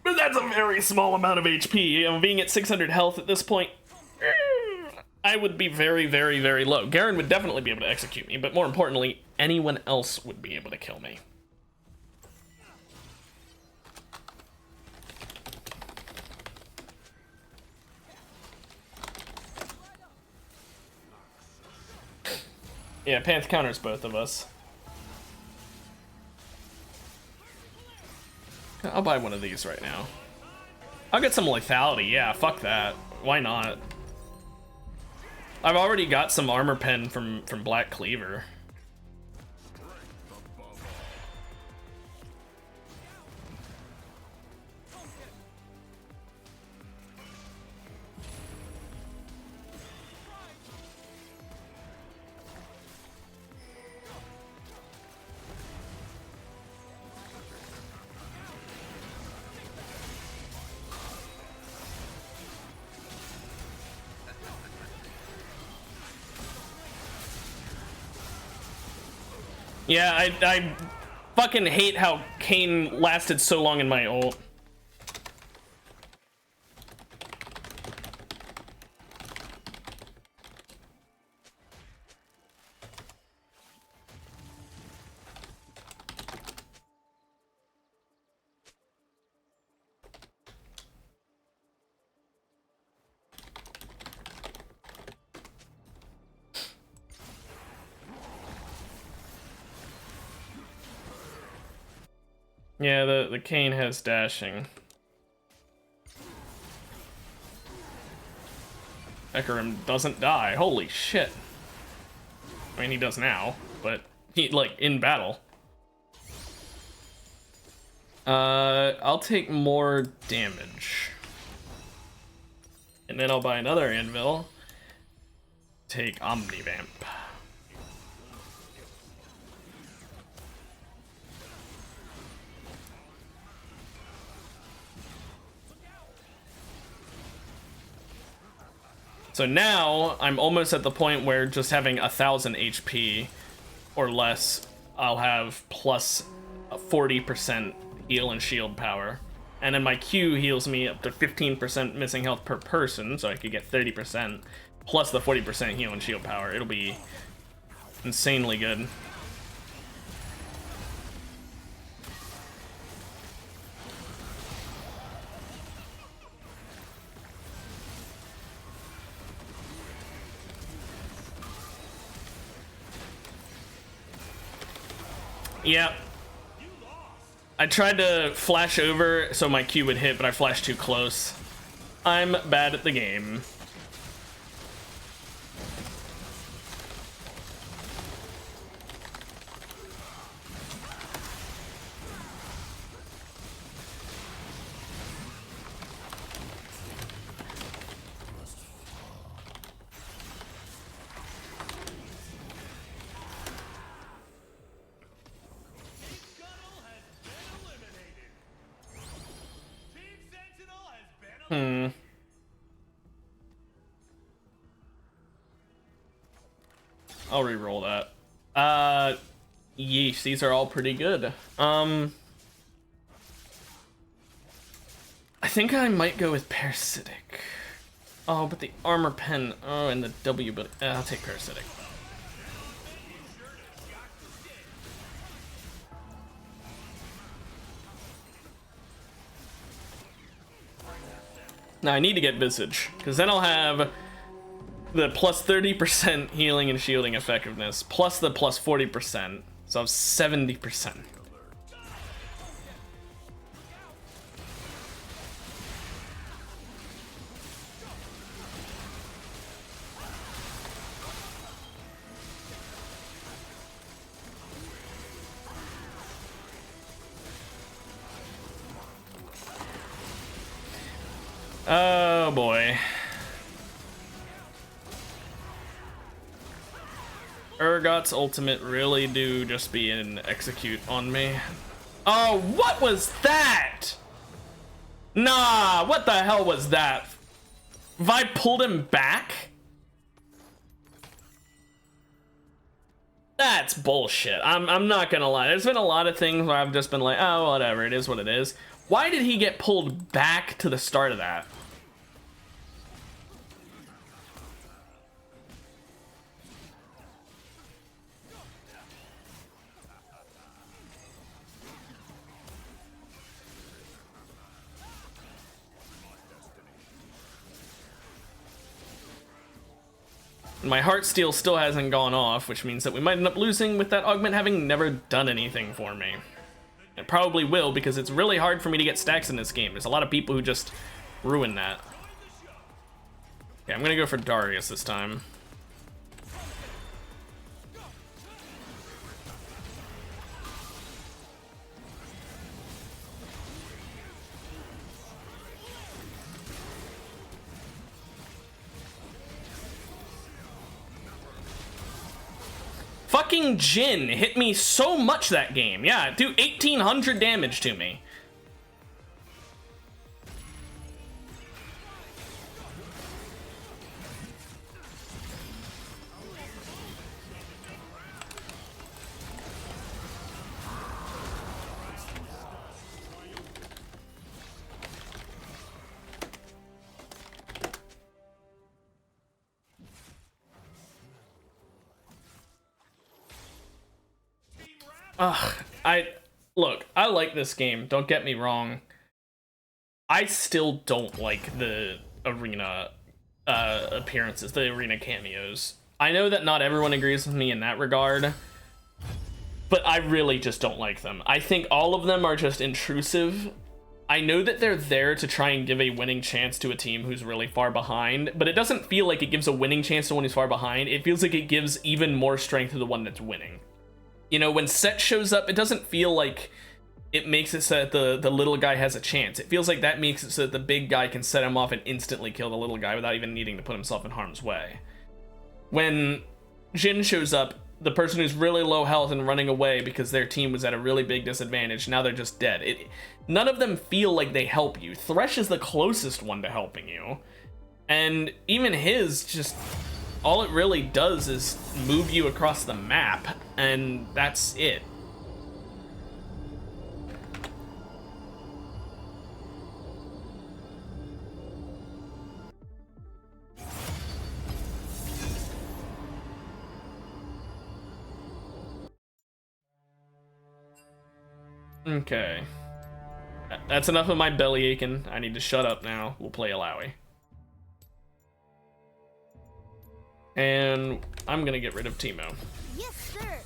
But that's a very small amount of HP. And being at 600 health at this point, I would be very, very, very low. Garen would definitely be able to execute me, but more importantly, anyone else would be able to kill me. Yeah, Panth counters both of us. I'll buy one of these right now. I'll get some lethality. Yeah, fuck that. Why not? I've already got some armor pen from Black Cleaver. Yeah, I fucking hate how Kayn lasted so long in my ult. Yeah, the Kayn has dashing. Ekarim doesn't die. Holy shit. I mean, he does now, but he, like, in battle. I'll take more damage. And then I'll buy another anvil. Take Omnivamp. So now I'm almost at the point where just having 1,000 HP or less, I'll have plus 40% heal and shield power. And then my Q heals me up to 15% missing health per person, so I could get 30%, plus the 40% heal and shield power. It'll be insanely good. Yep. I tried to flash over so my Q would hit, but I flashed too close. I'm bad at the game. I'll re-roll that. Yeesh, these are all pretty good. I think I might go with Parasitic. Oh, but the Armor Pen. Oh, and the W, but I'll take Parasitic. Now I need to get Visage, because then I'll have the plus 30% healing and shielding effectiveness, plus the plus 40%, so I have 70%. Oh boy. Urgot's ultimate really do just be an execute on me. Oh, what was that? Nah, what the hell was that? Have I pulled him back? That's bullshit. I'm not gonna lie. There's been a lot of things where I've just been like, oh, whatever, it is what it is. Why did he get pulled back to the start of that? My Heartsteel still hasn't gone off, which means that we might end up losing with that augment having never done anything for me. It probably will, because it's really hard for me to get stacks in this game. There's a lot of people who just ruin that. Okay, I'm gonna go for Darius this time. Fucking Jhin hit me so much that game. Yeah, do 1,800 damage to me. I look, I like this game, don't get me wrong. I still don't like the arena appearances, the arena cameos. I know that not everyone agrees with me in that regard, but I really just don't like them. I think all of them are just intrusive. I know that they're there to try and give a winning chance to a team who's really far behind, but it doesn't feel like it gives a winning chance to one who's far behind. It feels like it gives even more strength to the one that's winning. You know, when Set shows up, it doesn't feel like it makes it so that the little guy has a chance. It feels like that makes it so that the big guy can set him off and instantly kill the little guy without even needing to put himself in harm's way. When Jhin shows up, the person who's really low health and running away because their team was at a really big disadvantage, now they're just dead. None of them feel like they help you. Thresh is the closest one to helping you. And even his, just, all it really does is move you across the map, and that's it. Okay. That's enough of my belly aching. I need to shut up now. We'll play Alawi. And I'm gonna get rid of Teemo. Yes, sir.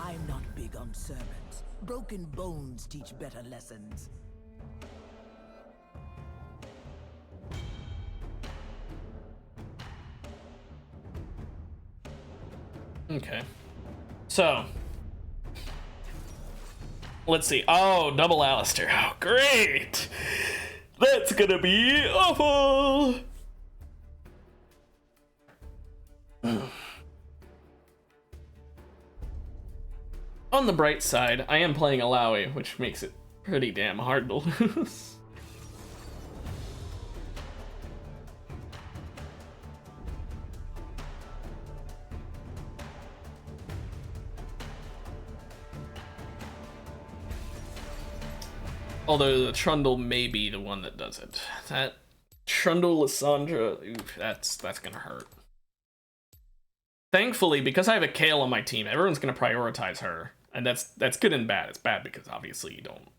I'm not big on sermons. Broken bones teach better lessons. Okay. So. Let's see. Oh, double Alistair. Oh, great! That's gonna be awful! On the bright side, I am playing Alawi, which makes it pretty damn hard to lose. Although the Trundle may be the one that does it. That Trundle Lissandra, oof, that's gonna hurt. Thankfully, because I have a Kale on my team, everyone's gonna prioritize her. And that's good and bad. It's bad because obviously you don't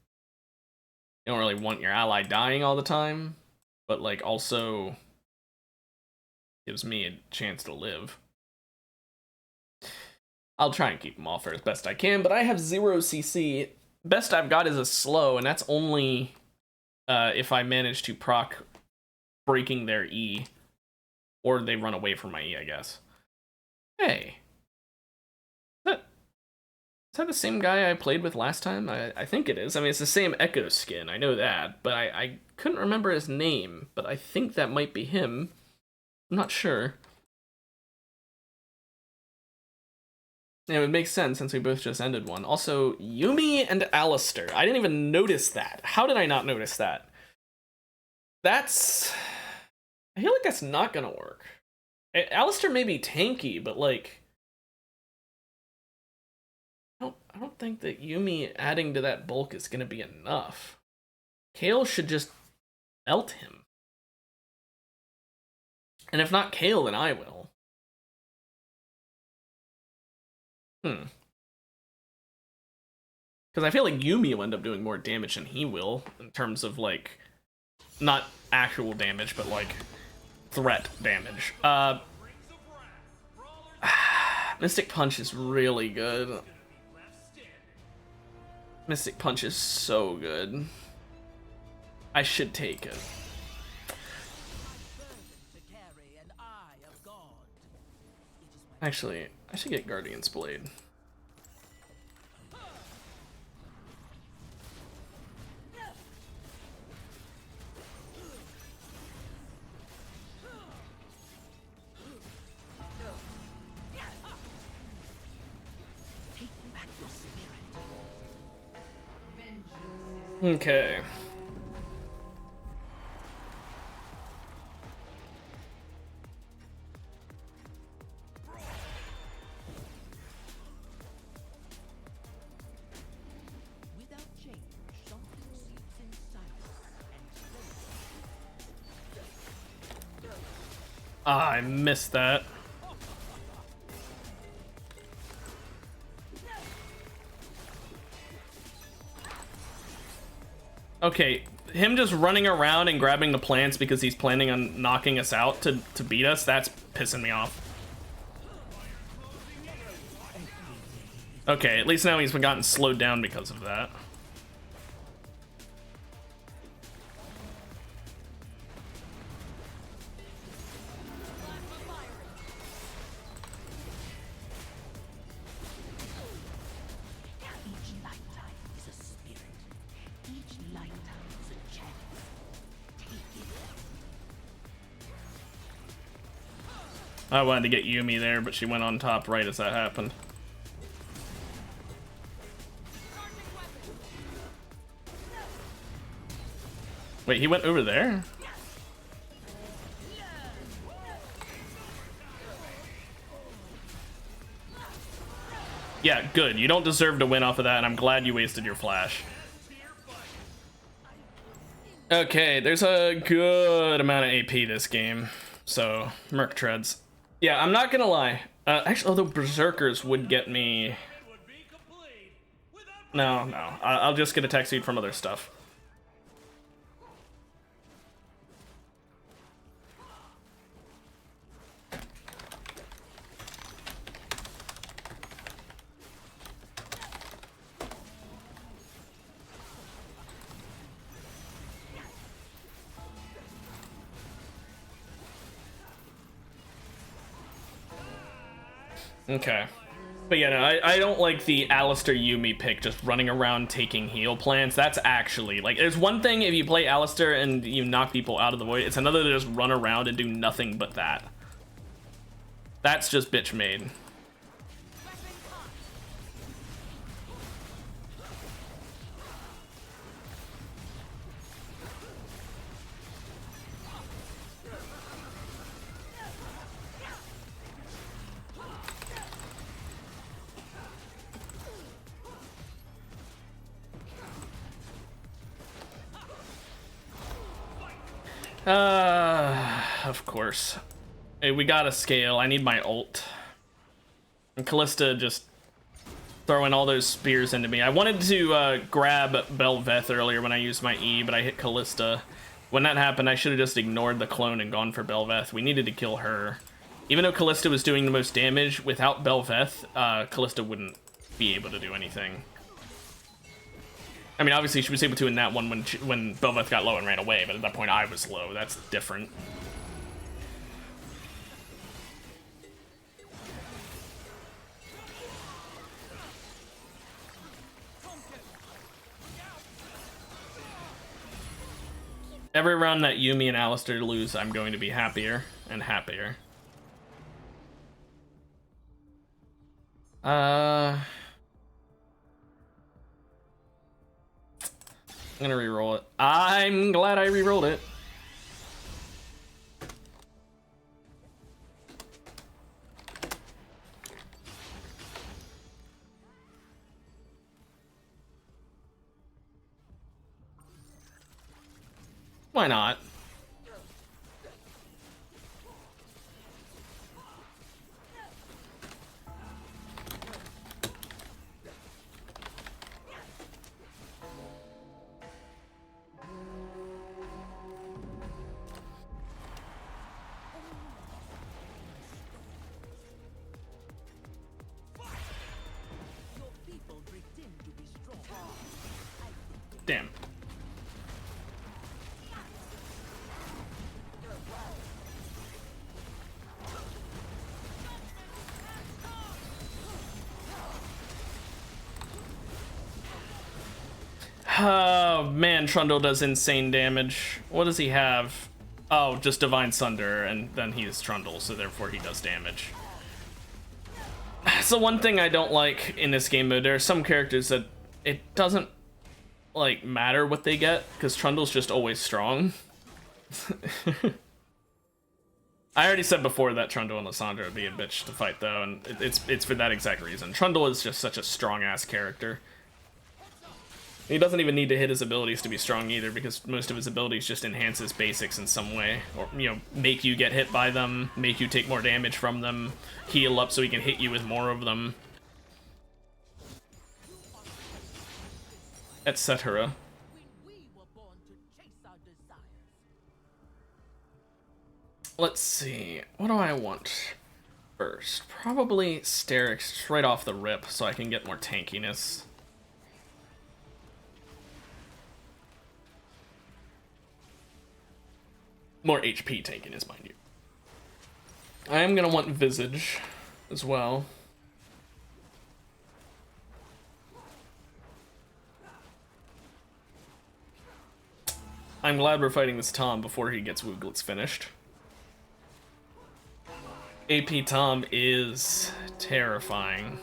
really want your ally dying all the time, but like also gives me a chance to live. I'll try and keep them off her as best I can, but I have 0 CC. Best I've got is a slow, and that's only if I manage to proc breaking their E, or they run away from my E, I guess. Hey. Is that the same guy I played with last time? I think it is. I mean, it's the same Echo skin, I know that, but I couldn't remember his name, but I think that might be him. I'm not sure. Yeah, it would make sense since we both just ended one. Also, Yuumi and Alistair. I didn't even notice that. How did I not notice that? That's... I feel like that's not gonna work. Alistair may be tanky, but like... I don't think that Yuumi adding to that bulk is gonna be enough. Kale should just elt him. And if not Kale, then I will. Because I feel like Yuumi will end up doing more damage than he will, in terms of, like, not actual damage, but, like, threat damage. Mystic Punch is really good. Mystic Punch is so good. I should take it. Actually, I should get Guardian's Blade. Okay. Ah, I missed that. Okay, him just running around and grabbing the plants because he's planning on knocking us out to beat us, that's pissing me off. Okay, at least now he's gotten slowed down because of that. Each lifetime is a spirit. Each lifetime is a chance. Take it. I wanted to get Yumi there, but she went on top right as that happened. Wait, he went over there? Yeah, good. You don't deserve to win off of that, and I'm glad you wasted your flash. Okay, there's a good amount of AP this game, so Merc treads. Yeah, I'm not gonna lie. Actually, although Berserkers would get me... No, I'll just get a tech suit from other stuff. Okay. But yeah, no, I don't like the Alistair Yumi pick, just running around taking heal plants. That's actually, like, there's one thing if you play Alistair and you knock people out of the void, it's another to just run around and do nothing but that. That's just bitch made. Of course. Hey, we gotta scale. I need my ult. And Callista just throwing all those spears into me. I wanted to grab Belveth earlier when I used my E, but I hit Callista. When that happened, I should have just ignored the clone and gone for Belveth. We needed to kill her. Even though Callista was doing the most damage, without Belveth, Callista wouldn't be able to do anything. I mean, obviously she was able to in that one when Belveth got low and ran away, but at that point I was low. That's different. Every round that Yumi and Alistair lose, I'm going to be happier and happier. I'm gonna re-roll it. I'm glad I re-rolled it. Why not? Damn. Oh man, Trundle does insane damage. What does he have? Oh, just Divine Sunder, and then he's Trundle, so therefore he does damage. So one thing I don't like in this game mode, there are some characters that it doesn't like matter what they get, because Trundle's just always strong. I already said before that Trundle and Lissandra would be a bitch to fight though, and it's for that exact reason. Trundle is just such a strong ass character. He doesn't even need to hit his abilities to be strong either, because most of his abilities just enhance his basics in some way. Or, you know, make you get hit by them, make you take more damage from them, heal up so he can hit you with more of them, etc. Let's see, what do I want first? Probably Sterix right off the rip so I can get more tankiness. More HP tankiness, mind you. I am gonna want Visage as well. I'm glad we're fighting this Tom before he gets Wooglets finished. AP Tom is terrifying.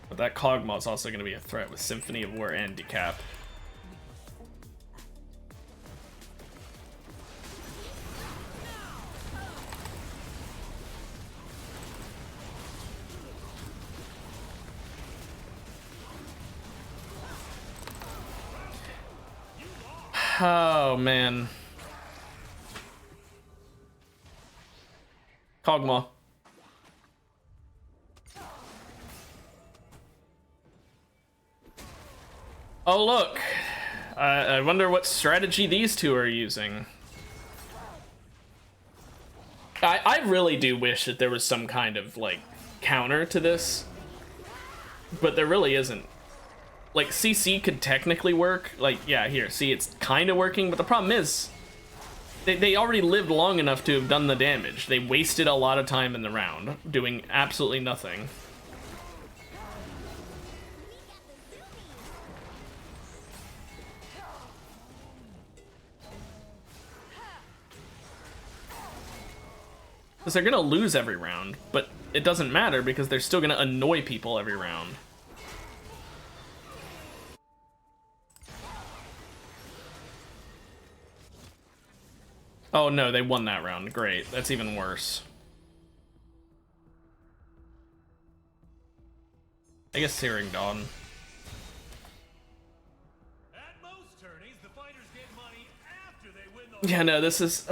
But that Kog'Maw is also going to be a threat with Symphony of War and Decap. Oh, man. Kog'Maw. Oh, look. I wonder what strategy these two are using. I really do wish that there was some kind of, like, counter to this. But there really isn't. Like, CC could technically work. Like, yeah, here, see, it's kind of working, but the problem is, they already lived long enough to have done the damage. They wasted a lot of time in the round, doing absolutely nothing. Because they're gonna lose every round, but it doesn't matter because they're still gonna annoy people every round. Oh no, they won that round. Great. That's even worse. I guess Searing Dawn. At most tourneys, the fighters get money after they win the Yeah, no, this is...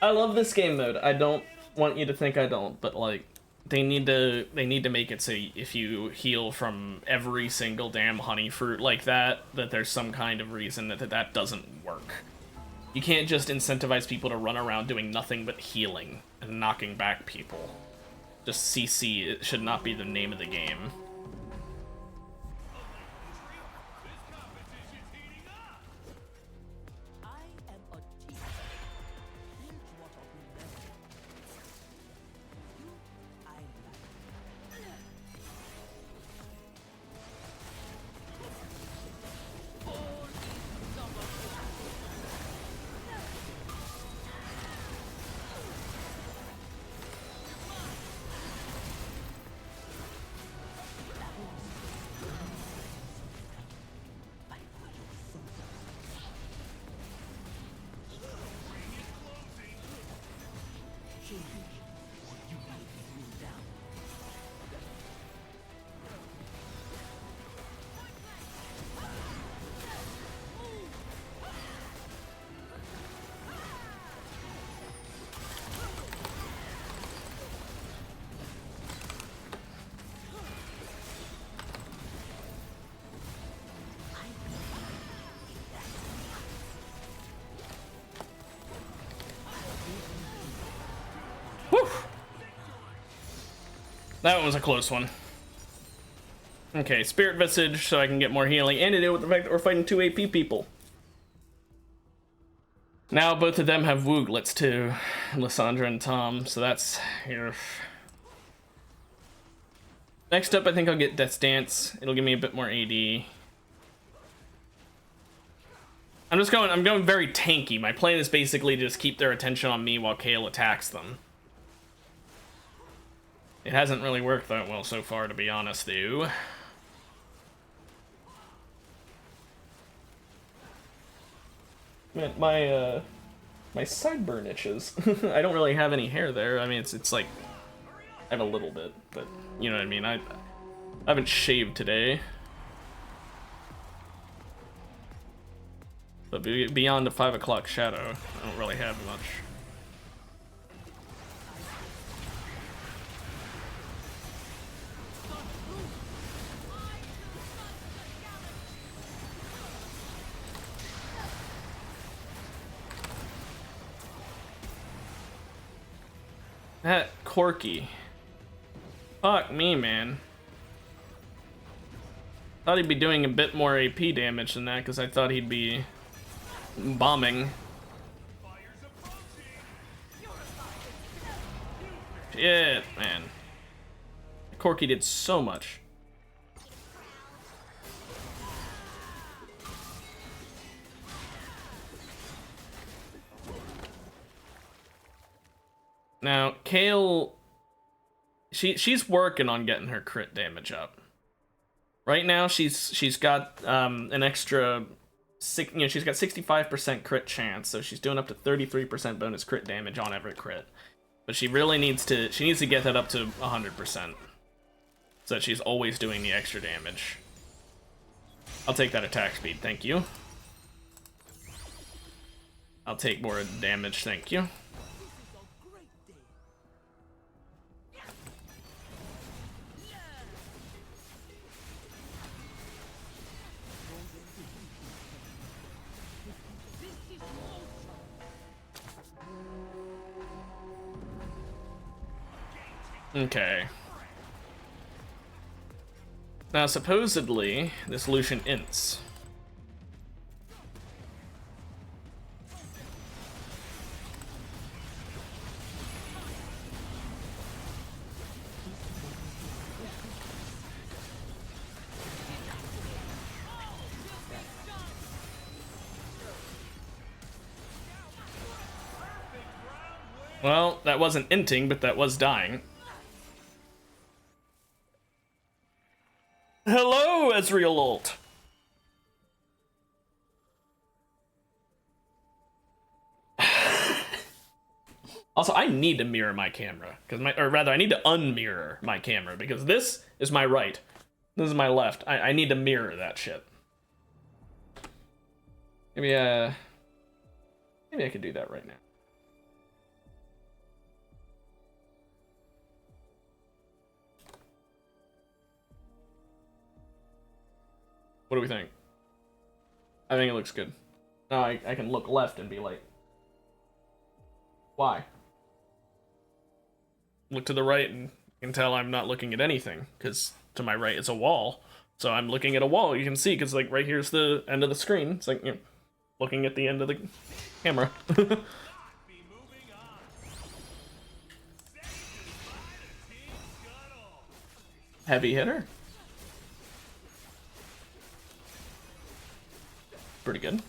I love this game mode. I don't want you to think I don't, but like, they need to make it so if you heal from every single damn honey fruit like that, that there's some kind of reason that doesn't work. You can't just incentivize people to run around doing nothing but healing and knocking back people. Just CC, it should not be the name of the game. This competition's heating up. I am a teacher. Here's what I'll remember. You, I like. Whew. That was a close one. Okay, Spirit Visage so I can get more healing, and to deal with the fact that we're fighting 2 AP people. Now both of them have Wooglets too, Lysandra and Tom, so that's here. Next up, I think I'll get Death's Dance. It'll give me a bit more AD. I'm going very tanky. My plan is basically to just keep their attention on me while Kayle attacks them. It hasn't really worked that well so far, to be honest, though. Man, my sideburn itches. I don't really have any hair there. I mean, it's like I have a little bit, but you know what I mean. I haven't shaved today. But beyond the 5 o'clock shadow, I don't really have much. That Corky. Fuck me, man. Thought he'd be doing a bit more AP damage than that, because I thought he'd be bombing. Shit, man. Corky did so much. Now, Kale, she's working on getting her crit damage up. Right now, she's got an extra she's got 65% crit chance, so she's doing up to 33% bonus crit damage on every crit. But she really needs to get that up to 100%, so that she's always doing the extra damage. I'll take that attack speed, thank you. I'll take more damage, thank you. Okay. Now, supposedly, this Lucian ints. Well, that wasn't inting, but that was dying. Hello, Ezreal ult. Also, I need to mirror my camera, or rather, I need to unmirror my camera, because this is my right. This is my left. I need to mirror that shit. Maybe I could do that right now. What do we think? I think it looks good. Now I can look left and be like, why? Look to the right and you can tell I'm not looking at anything, because to my right is a wall. So I'm looking at a wall, you can see, because like right here's the end of the screen. It's like, you know, looking at the end of the camera. Heavy hitter. Pretty good.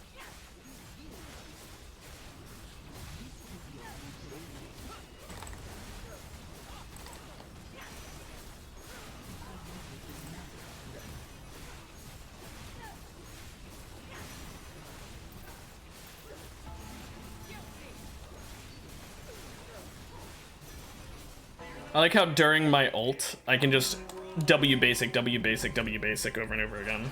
I like how during my ult, I can just W basic, W basic, W basic over and over again.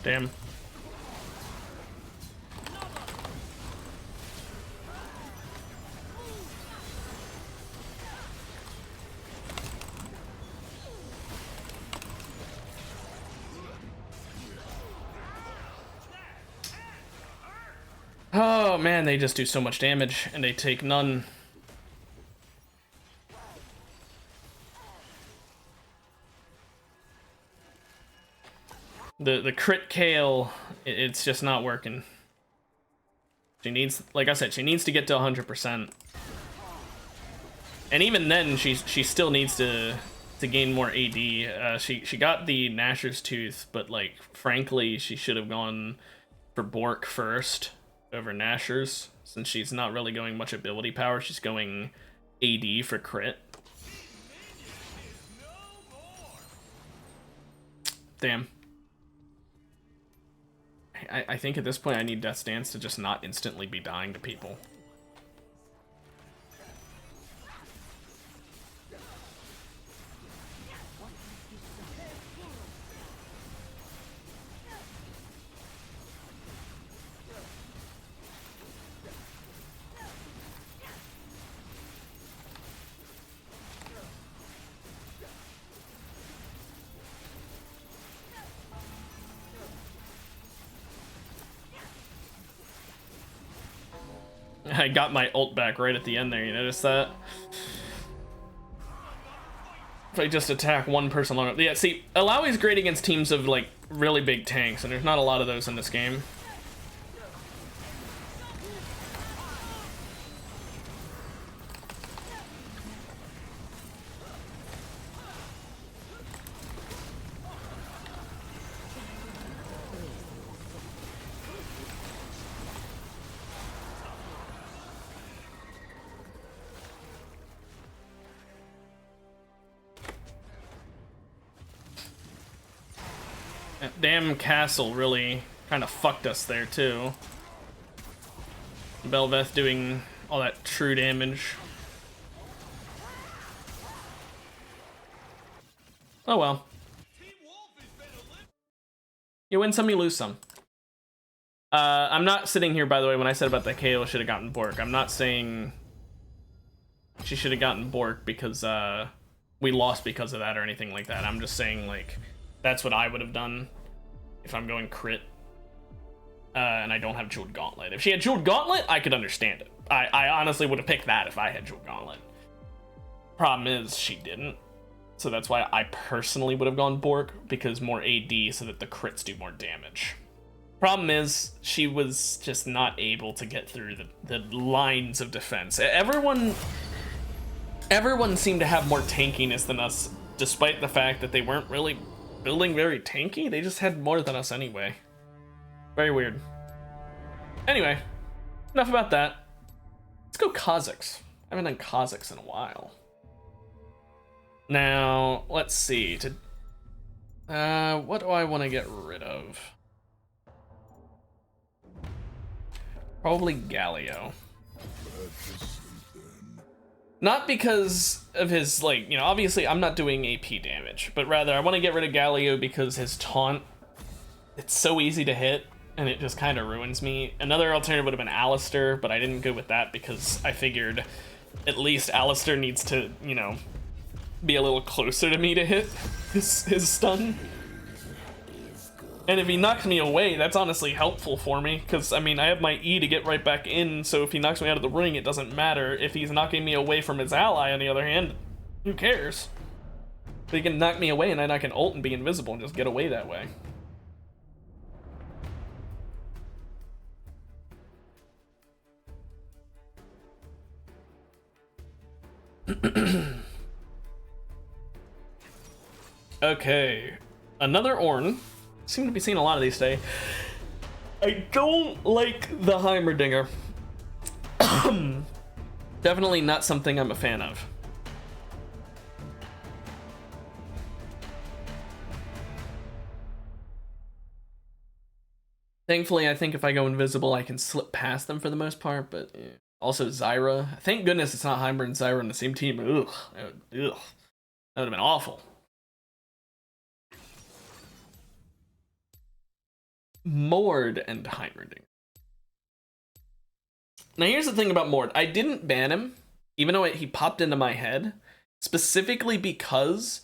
Damn. Oh man, they just do so much damage and they take none. The crit Kale, it's just not working. She needs, like I said, she needs to get to 100%. And even then, she still needs to gain more AD. She got the Nashor's Tooth, but like frankly, she should have gone for Bork first over Nashor's, since she's not really going much ability power. She's going AD for crit. Damn. I think at this point I need Death's Dance to just not instantly be dying to people. I got my ult back right at the end there, you notice that? If I just attack one person long enough. Yeah, see, Alawi's great against teams of, like, really big tanks, and there's not a lot of those in this game. That damn castle really kind of fucked us there too. Belveth doing all that true damage. Oh well. You win some, you lose some. I'm not sitting here, by the way, when I said about that KO should have gotten Bork. I'm not saying she should have gotten Bork because we lost because of that or anything like that. I'm just saying, like, that's what I would have done if I'm going crit and I don't have Jeweled Gauntlet. If she had Jeweled Gauntlet, I could understand it. I honestly would have picked that if I had Jeweled Gauntlet. Problem is, she didn't. So that's why I personally would have gone Bork, because more AD so that the crits do more damage. Problem is, she was just not able to get through the lines of defense. Everyone seemed to have more tankiness than us, despite the fact that they weren't really building very tanky. They just had more than us anyway. Very weird. Anyway, enough about that. Let's go Kha'Zix. I haven't done Kha'Zix in a while. Now, let's see. What do I want to get rid of? Probably Galio. Not because of his, like, you know, obviously I'm not doing AP damage, but rather I want to get rid of Galio because his taunt, it's so easy to hit, and it just kind of ruins me. Another alternative would have been Alistar, but I didn't go with that because I figured at least Alistar needs to, you know, be a little closer to me to hit his stun. And if he knocks me away, that's honestly helpful for me, because, I mean, I have my E to get right back in, so if he knocks me out of the ring, it doesn't matter. If he's knocking me away from his ally, on the other hand, who cares? But he can knock me away, and then I can ult and be invisible and just get away that way. Okay, another Ornn. Seem to be seeing a lot of these today. I don't like the Heimerdinger. Definitely not something I'm a fan of. Thankfully, I think if I go invisible, I can slip past them for the most part, but yeah. Also Zyra. Thank goodness it's not Heimer and Zyra on the same team. Ugh. That would have been awful. Mord and Heimerdinger. Now here's the thing about Mord. I didn't ban him, even though he popped into my head, specifically because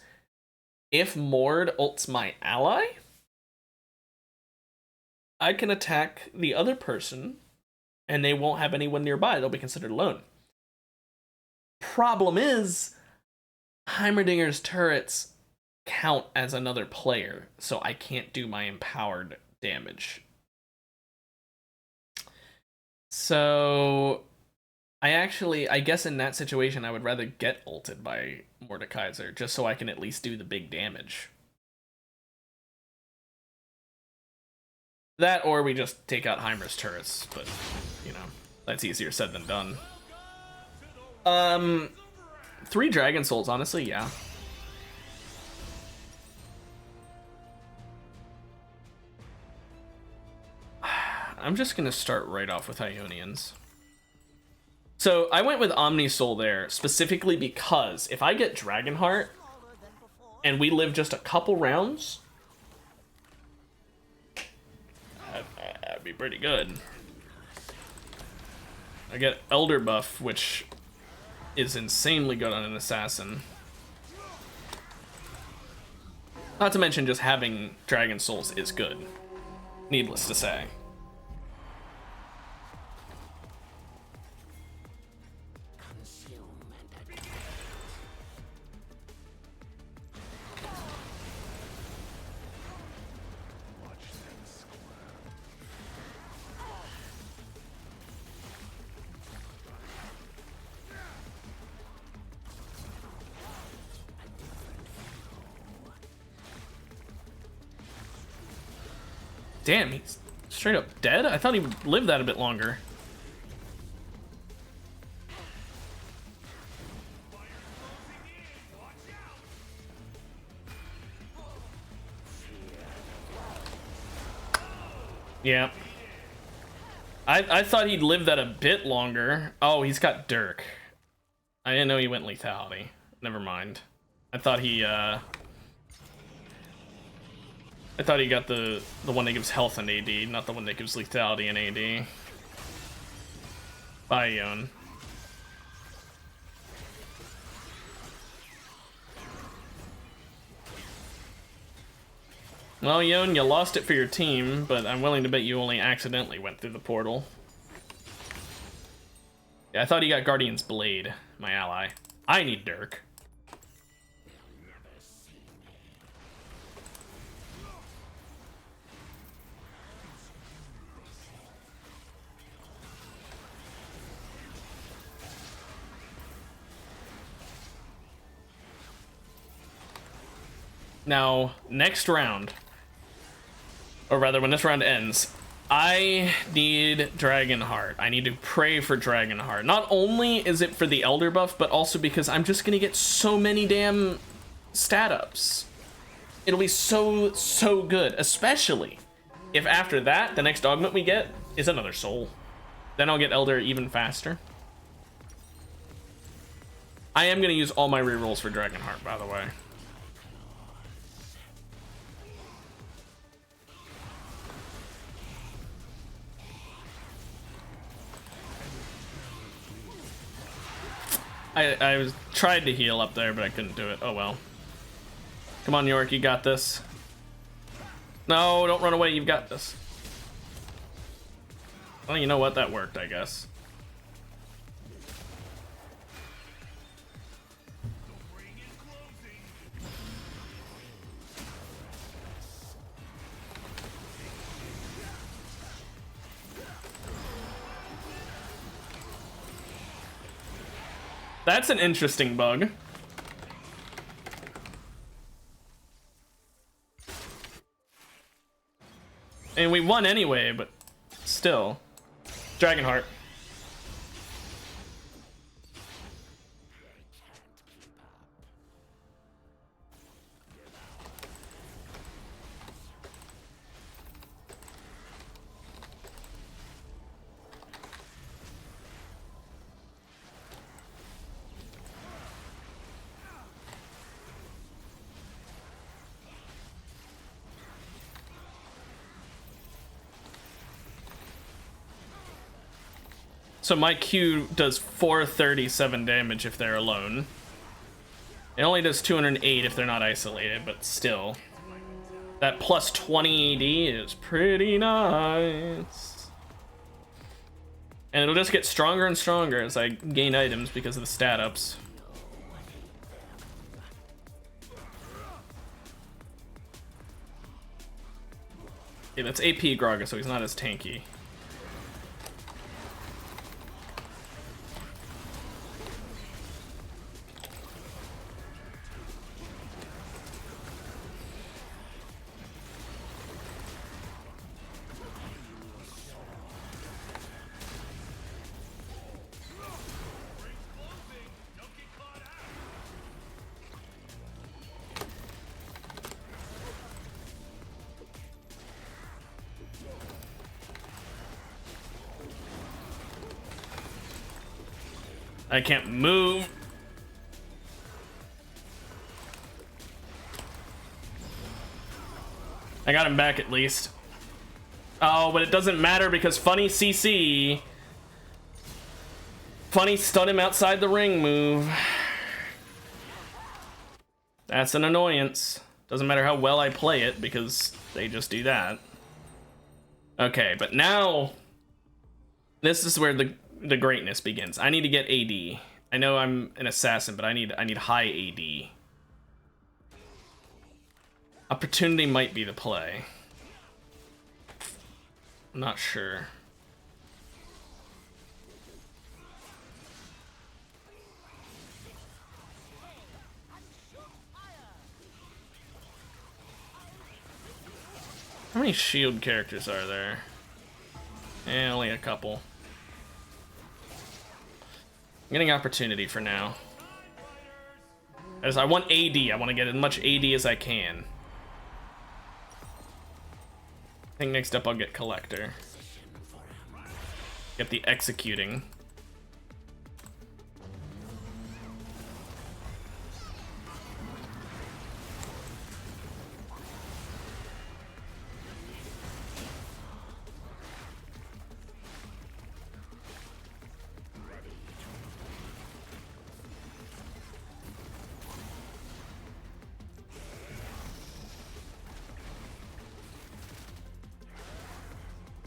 if Mord ults my ally, I can attack the other person and they won't have anyone nearby. They'll be considered alone. Problem is, Heimerdinger's turrets count as another player, so I can't do my empowered damage. So I guess in that situation I would rather get ulted by Mordekaiser just so I can at least do the big damage. That, or we just take out Heimer's turrets, but you know, that's easier said than done. 3 Dragon Souls, honestly, yeah. I'm just gonna start right off with Ionians. So I went with Omnisoul there specifically because if I get Dragonheart and we live just a couple rounds, that'd be pretty good. I get Elder buff, which is insanely good on an assassin. Not to mention just having Dragon Souls is good, needless to say. Damn, he's straight up dead? I thought he would live that a bit longer. Yeah. I thought he'd live that a bit longer. Oh, he's got Dirk. I didn't know he went lethality. Never mind. I thought he got the one that gives health in AD, not the one that gives lethality in AD. Bye, Yon. Well, Yon, you lost it for your team, but I'm willing to bet you only accidentally went through the portal. Yeah, I thought he got Guardian's Blade, my ally. I need Dirk. Now, next round, or rather when this round ends, I need Dragonheart. I need to pray for Dragonheart. Not only is it for the Elder buff, but also because I'm just gonna get so many damn stat ups. It'll be so good, especially if after that, the next augment we get is another soul. Then I'll get Elder even faster. I am gonna use all my rerolls for Dragonheart, by the way. I was tried to heal up there, but I couldn't do it. Oh well. Come on, York, you got this. No, don't run away, you've got this. Well, you know what? That worked, I guess. That's an interesting bug. And we won anyway, but still. Dragonheart. So my Q does 437 damage if they're alone. It only does 208 if they're not isolated, but still. That plus 20 AD is pretty nice. And it'll just get stronger and stronger as I gain items because of the stat ups. Okay, that's AP Graga, so he's not as tanky. I can't move. I got him back at least. Oh, but it doesn't matter because Funny CC. Funny stun him outside the ring move. That's an annoyance. Doesn't matter how well I play it because they just do that. Okay, but now this is where the greatness begins. I need to get AD. I know I'm an assassin, but I need high AD. Opportunity might be the play. I'm not sure. How many shield characters are there? Only a couple. I'm getting opportunity for now. As I want AD. I want to get as much AD as I can. I think next up I'll get Collector. Get the executing.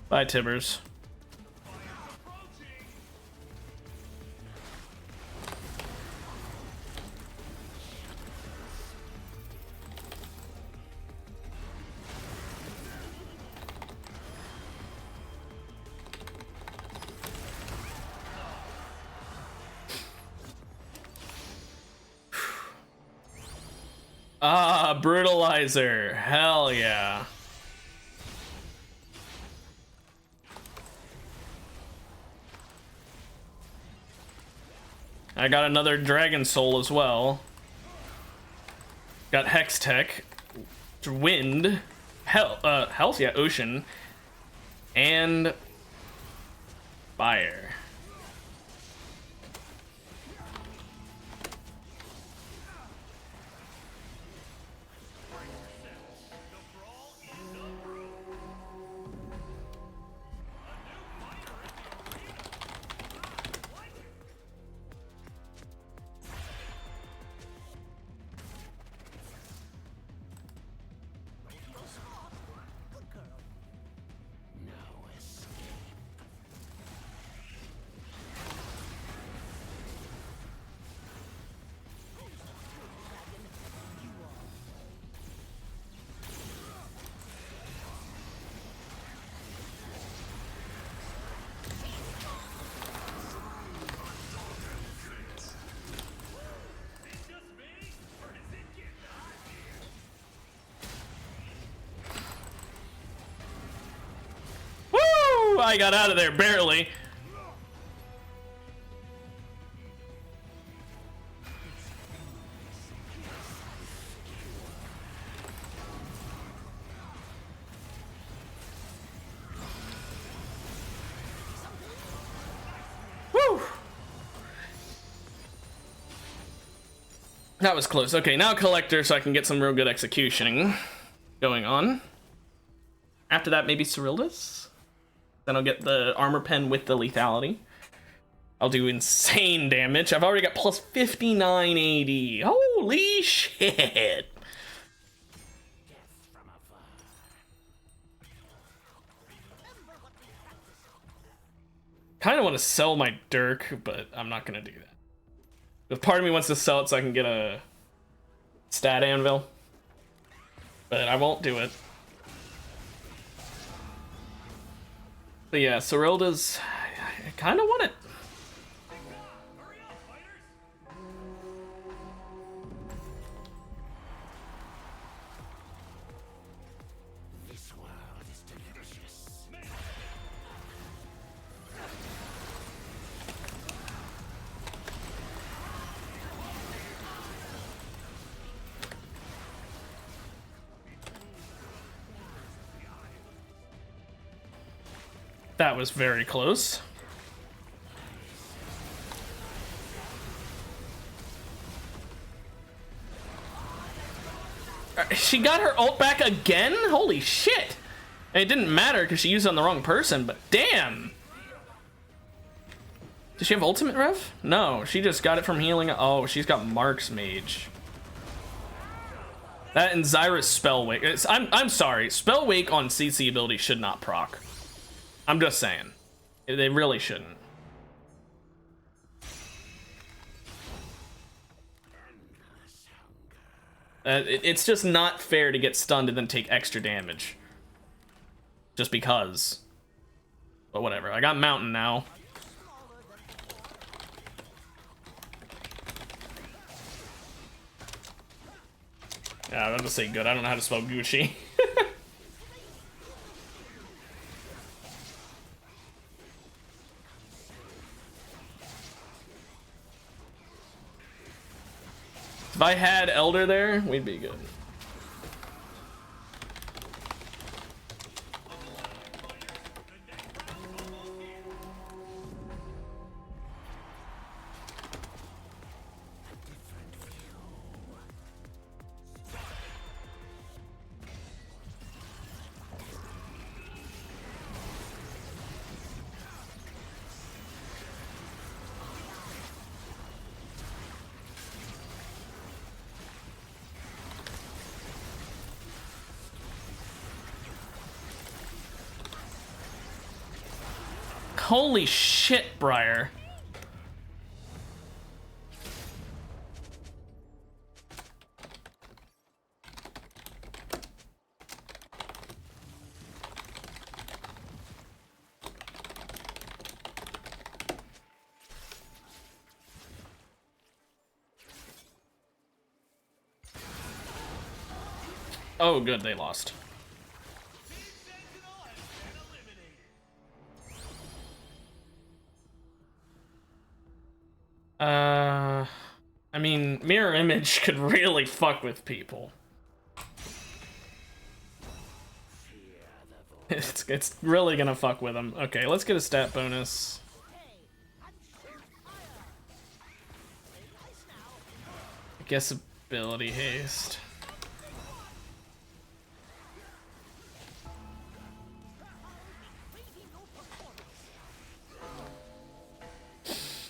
Bye, Tibbers. Ah, Brutalizer. Hell yeah. I got another Dragon Soul as well. Got Hex Tech, Wind, Health, yeah, Ocean, and Fire. I got out of there barely. Woo! That was close. Okay, now Collector so I can get some real good executioning going on. After that, maybe Cyrilda's. Then I'll get the armor pen with the lethality. I'll do insane damage. I've already got plus 59 AD. Holy shit. Kind of want to sell my Dirk, but I'm not going to do that. But part of me wants to sell it so I can get a stat anvil. But I won't do it. But yeah, Cyrilda's, I kind of want it. This world is delicious. That was very close. She got her ult back again? Holy shit. And it didn't matter because she used it on the wrong person, but damn. Does she have ultimate rev? No, she just got it from healing. Oh, she's got Mark's Mage. That and Zyra's Spell Wake. I'm sorry. Spell Wake on CC ability should not proc. I'm just saying. They really shouldn't. It's just not fair to get stunned and then take extra damage. Just because. But whatever. I got Mountain now. Yeah, I'm gonna say good. I don't know how to spell Gucci. If I had Elder there, we'd be good. Holy shit, Briar. Oh, good, they lost. I mean, Mirror Image could really fuck with people. It's really gonna fuck with them. Okay, let's get a stat bonus. I guess ability haste.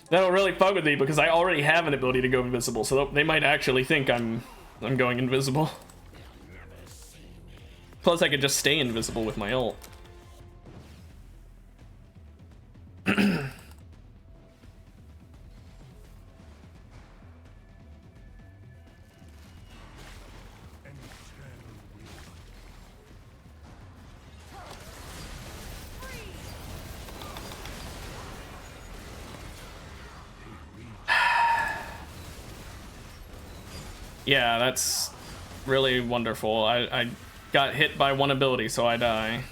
That'll really fuck with me because I already have an ability to go invisible, so they might actually think I'm going invisible. Plus, I could just stay invisible with my ult. Yeah, that's really wonderful. I got hit by one ability, so I die.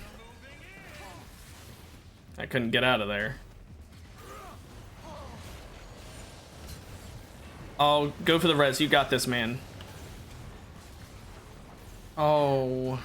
I couldn't get out of there. Oh, go for the res. You got this, man. Oh.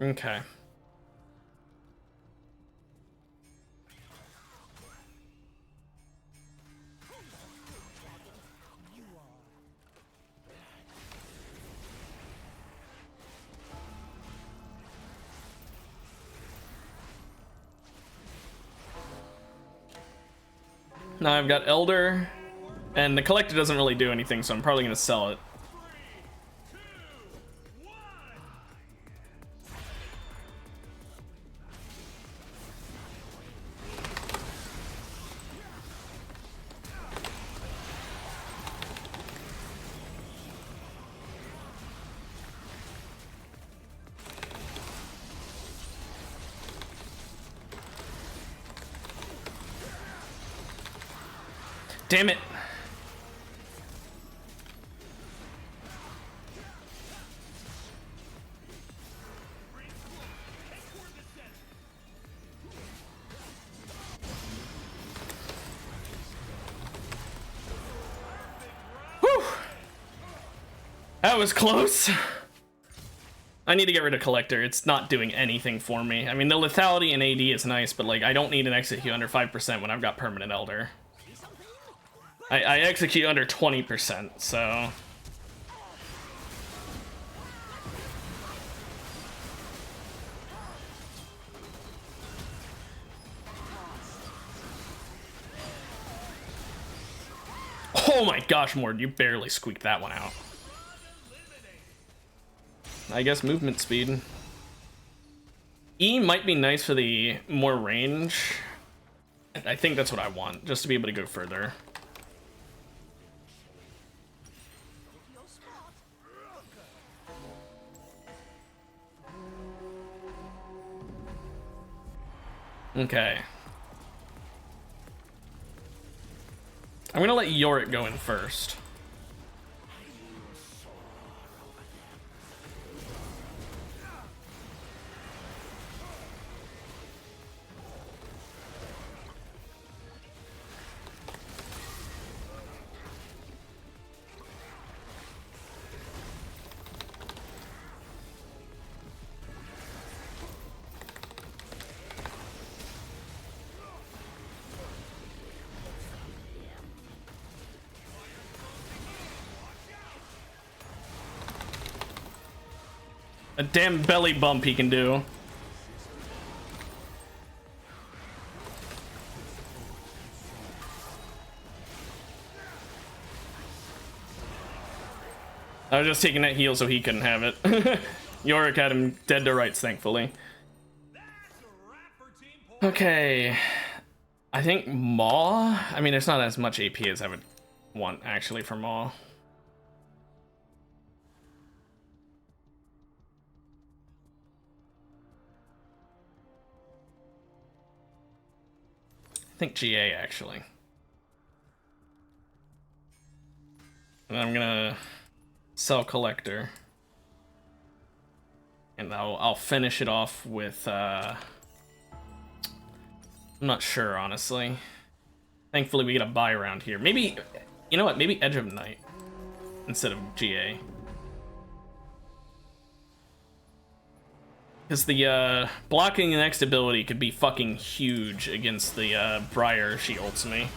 Okay. Now I've got Elder, and the Collector doesn't really do anything, so I'm probably gonna sell it. Damn it. was close. I need to get rid of Collector. It's not doing anything for me. I mean, the lethality in AD is nice, but like, I don't need an execute under 5% when I've got Permanent Elder. I execute under 20%, so... Oh my gosh, Mord, you barely squeaked that one out. I guess movement speed. E might be nice for the more range. I think that's what I want, just to be able to go further. Okay. I'm gonna let Yorick go in first. A damn belly bump he can do. I was just taking that heal so he couldn't have it. Yorick had him dead to rights, thankfully. Okay. I think Maw? I mean, it's not as much AP as I would want, actually, for Maw. I think GA, actually. And I'm gonna sell Collector. And I'll finish it off with, I'm not sure, honestly. Thankfully, we get a buy around here. Maybe, you know what, maybe Edge of Night instead of GA. Because the blocking the next ability could be fucking huge against the Briar she ults me.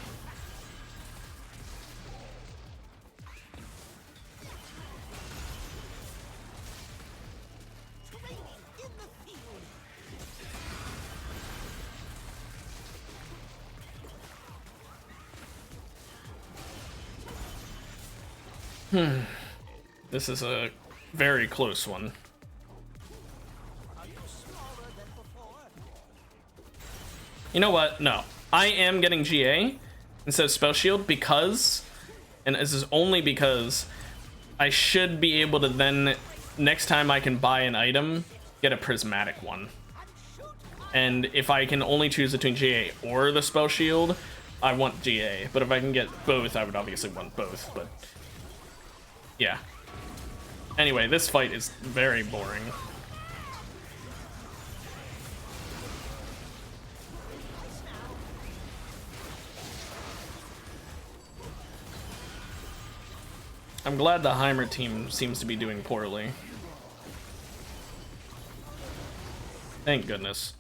This is a very close one. You know what? No. I am getting GA instead of Spell Shield because, and this is only because, I should be able to then, next time I can buy an item, get a prismatic one. And if I can only choose between GA or the Spell Shield, I want GA. But if I can get both, I would obviously want both, but yeah. Anyway, this fight is very boring. I'm glad the Heimer team seems to be doing poorly. Thank goodness.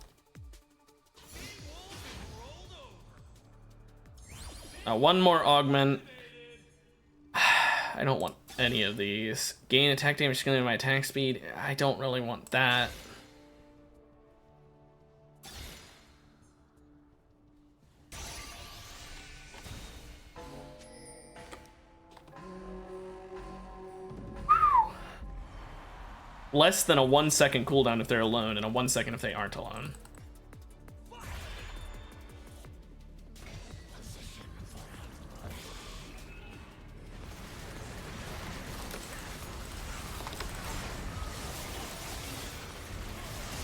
Now, one more augment. I don't want any of these. Gain attack damage scaling to my attack speed. I don't really want that. Less than a 1 second cooldown if they're alone, and a 1 second if they aren't alone.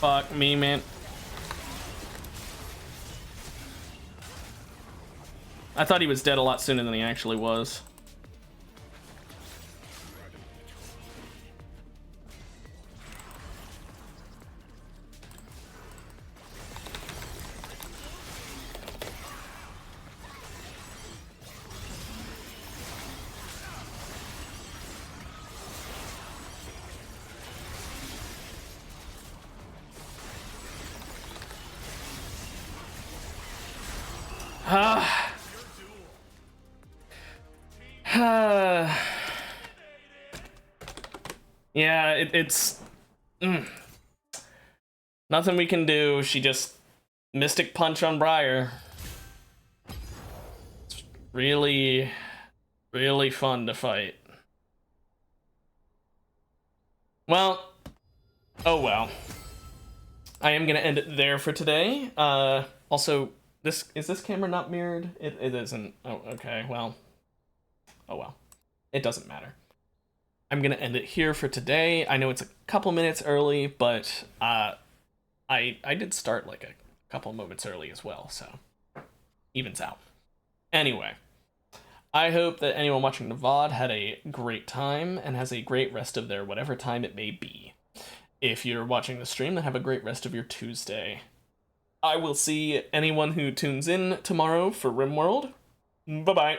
Fuck me, man. I thought he was dead a lot sooner than he actually was. Yeah, it's nothing we can do. She just Mystic Punch on Briar. It's really, really fun to fight. Well, oh well. I am gonna end it there for today. Also, is this camera not mirrored? It isn't. Oh, okay. Well. Oh well. It doesn't matter. I'm gonna end it here for today. I know it's a couple minutes early, but I did start like a couple moments early as well, so evens out. Anyway, I hope that anyone watching the VOD had a great time and has a great rest of their whatever time it may be. If you're watching the stream, then have a great rest of your Tuesday. I will see anyone who tunes in tomorrow for RimWorld. Bye-bye.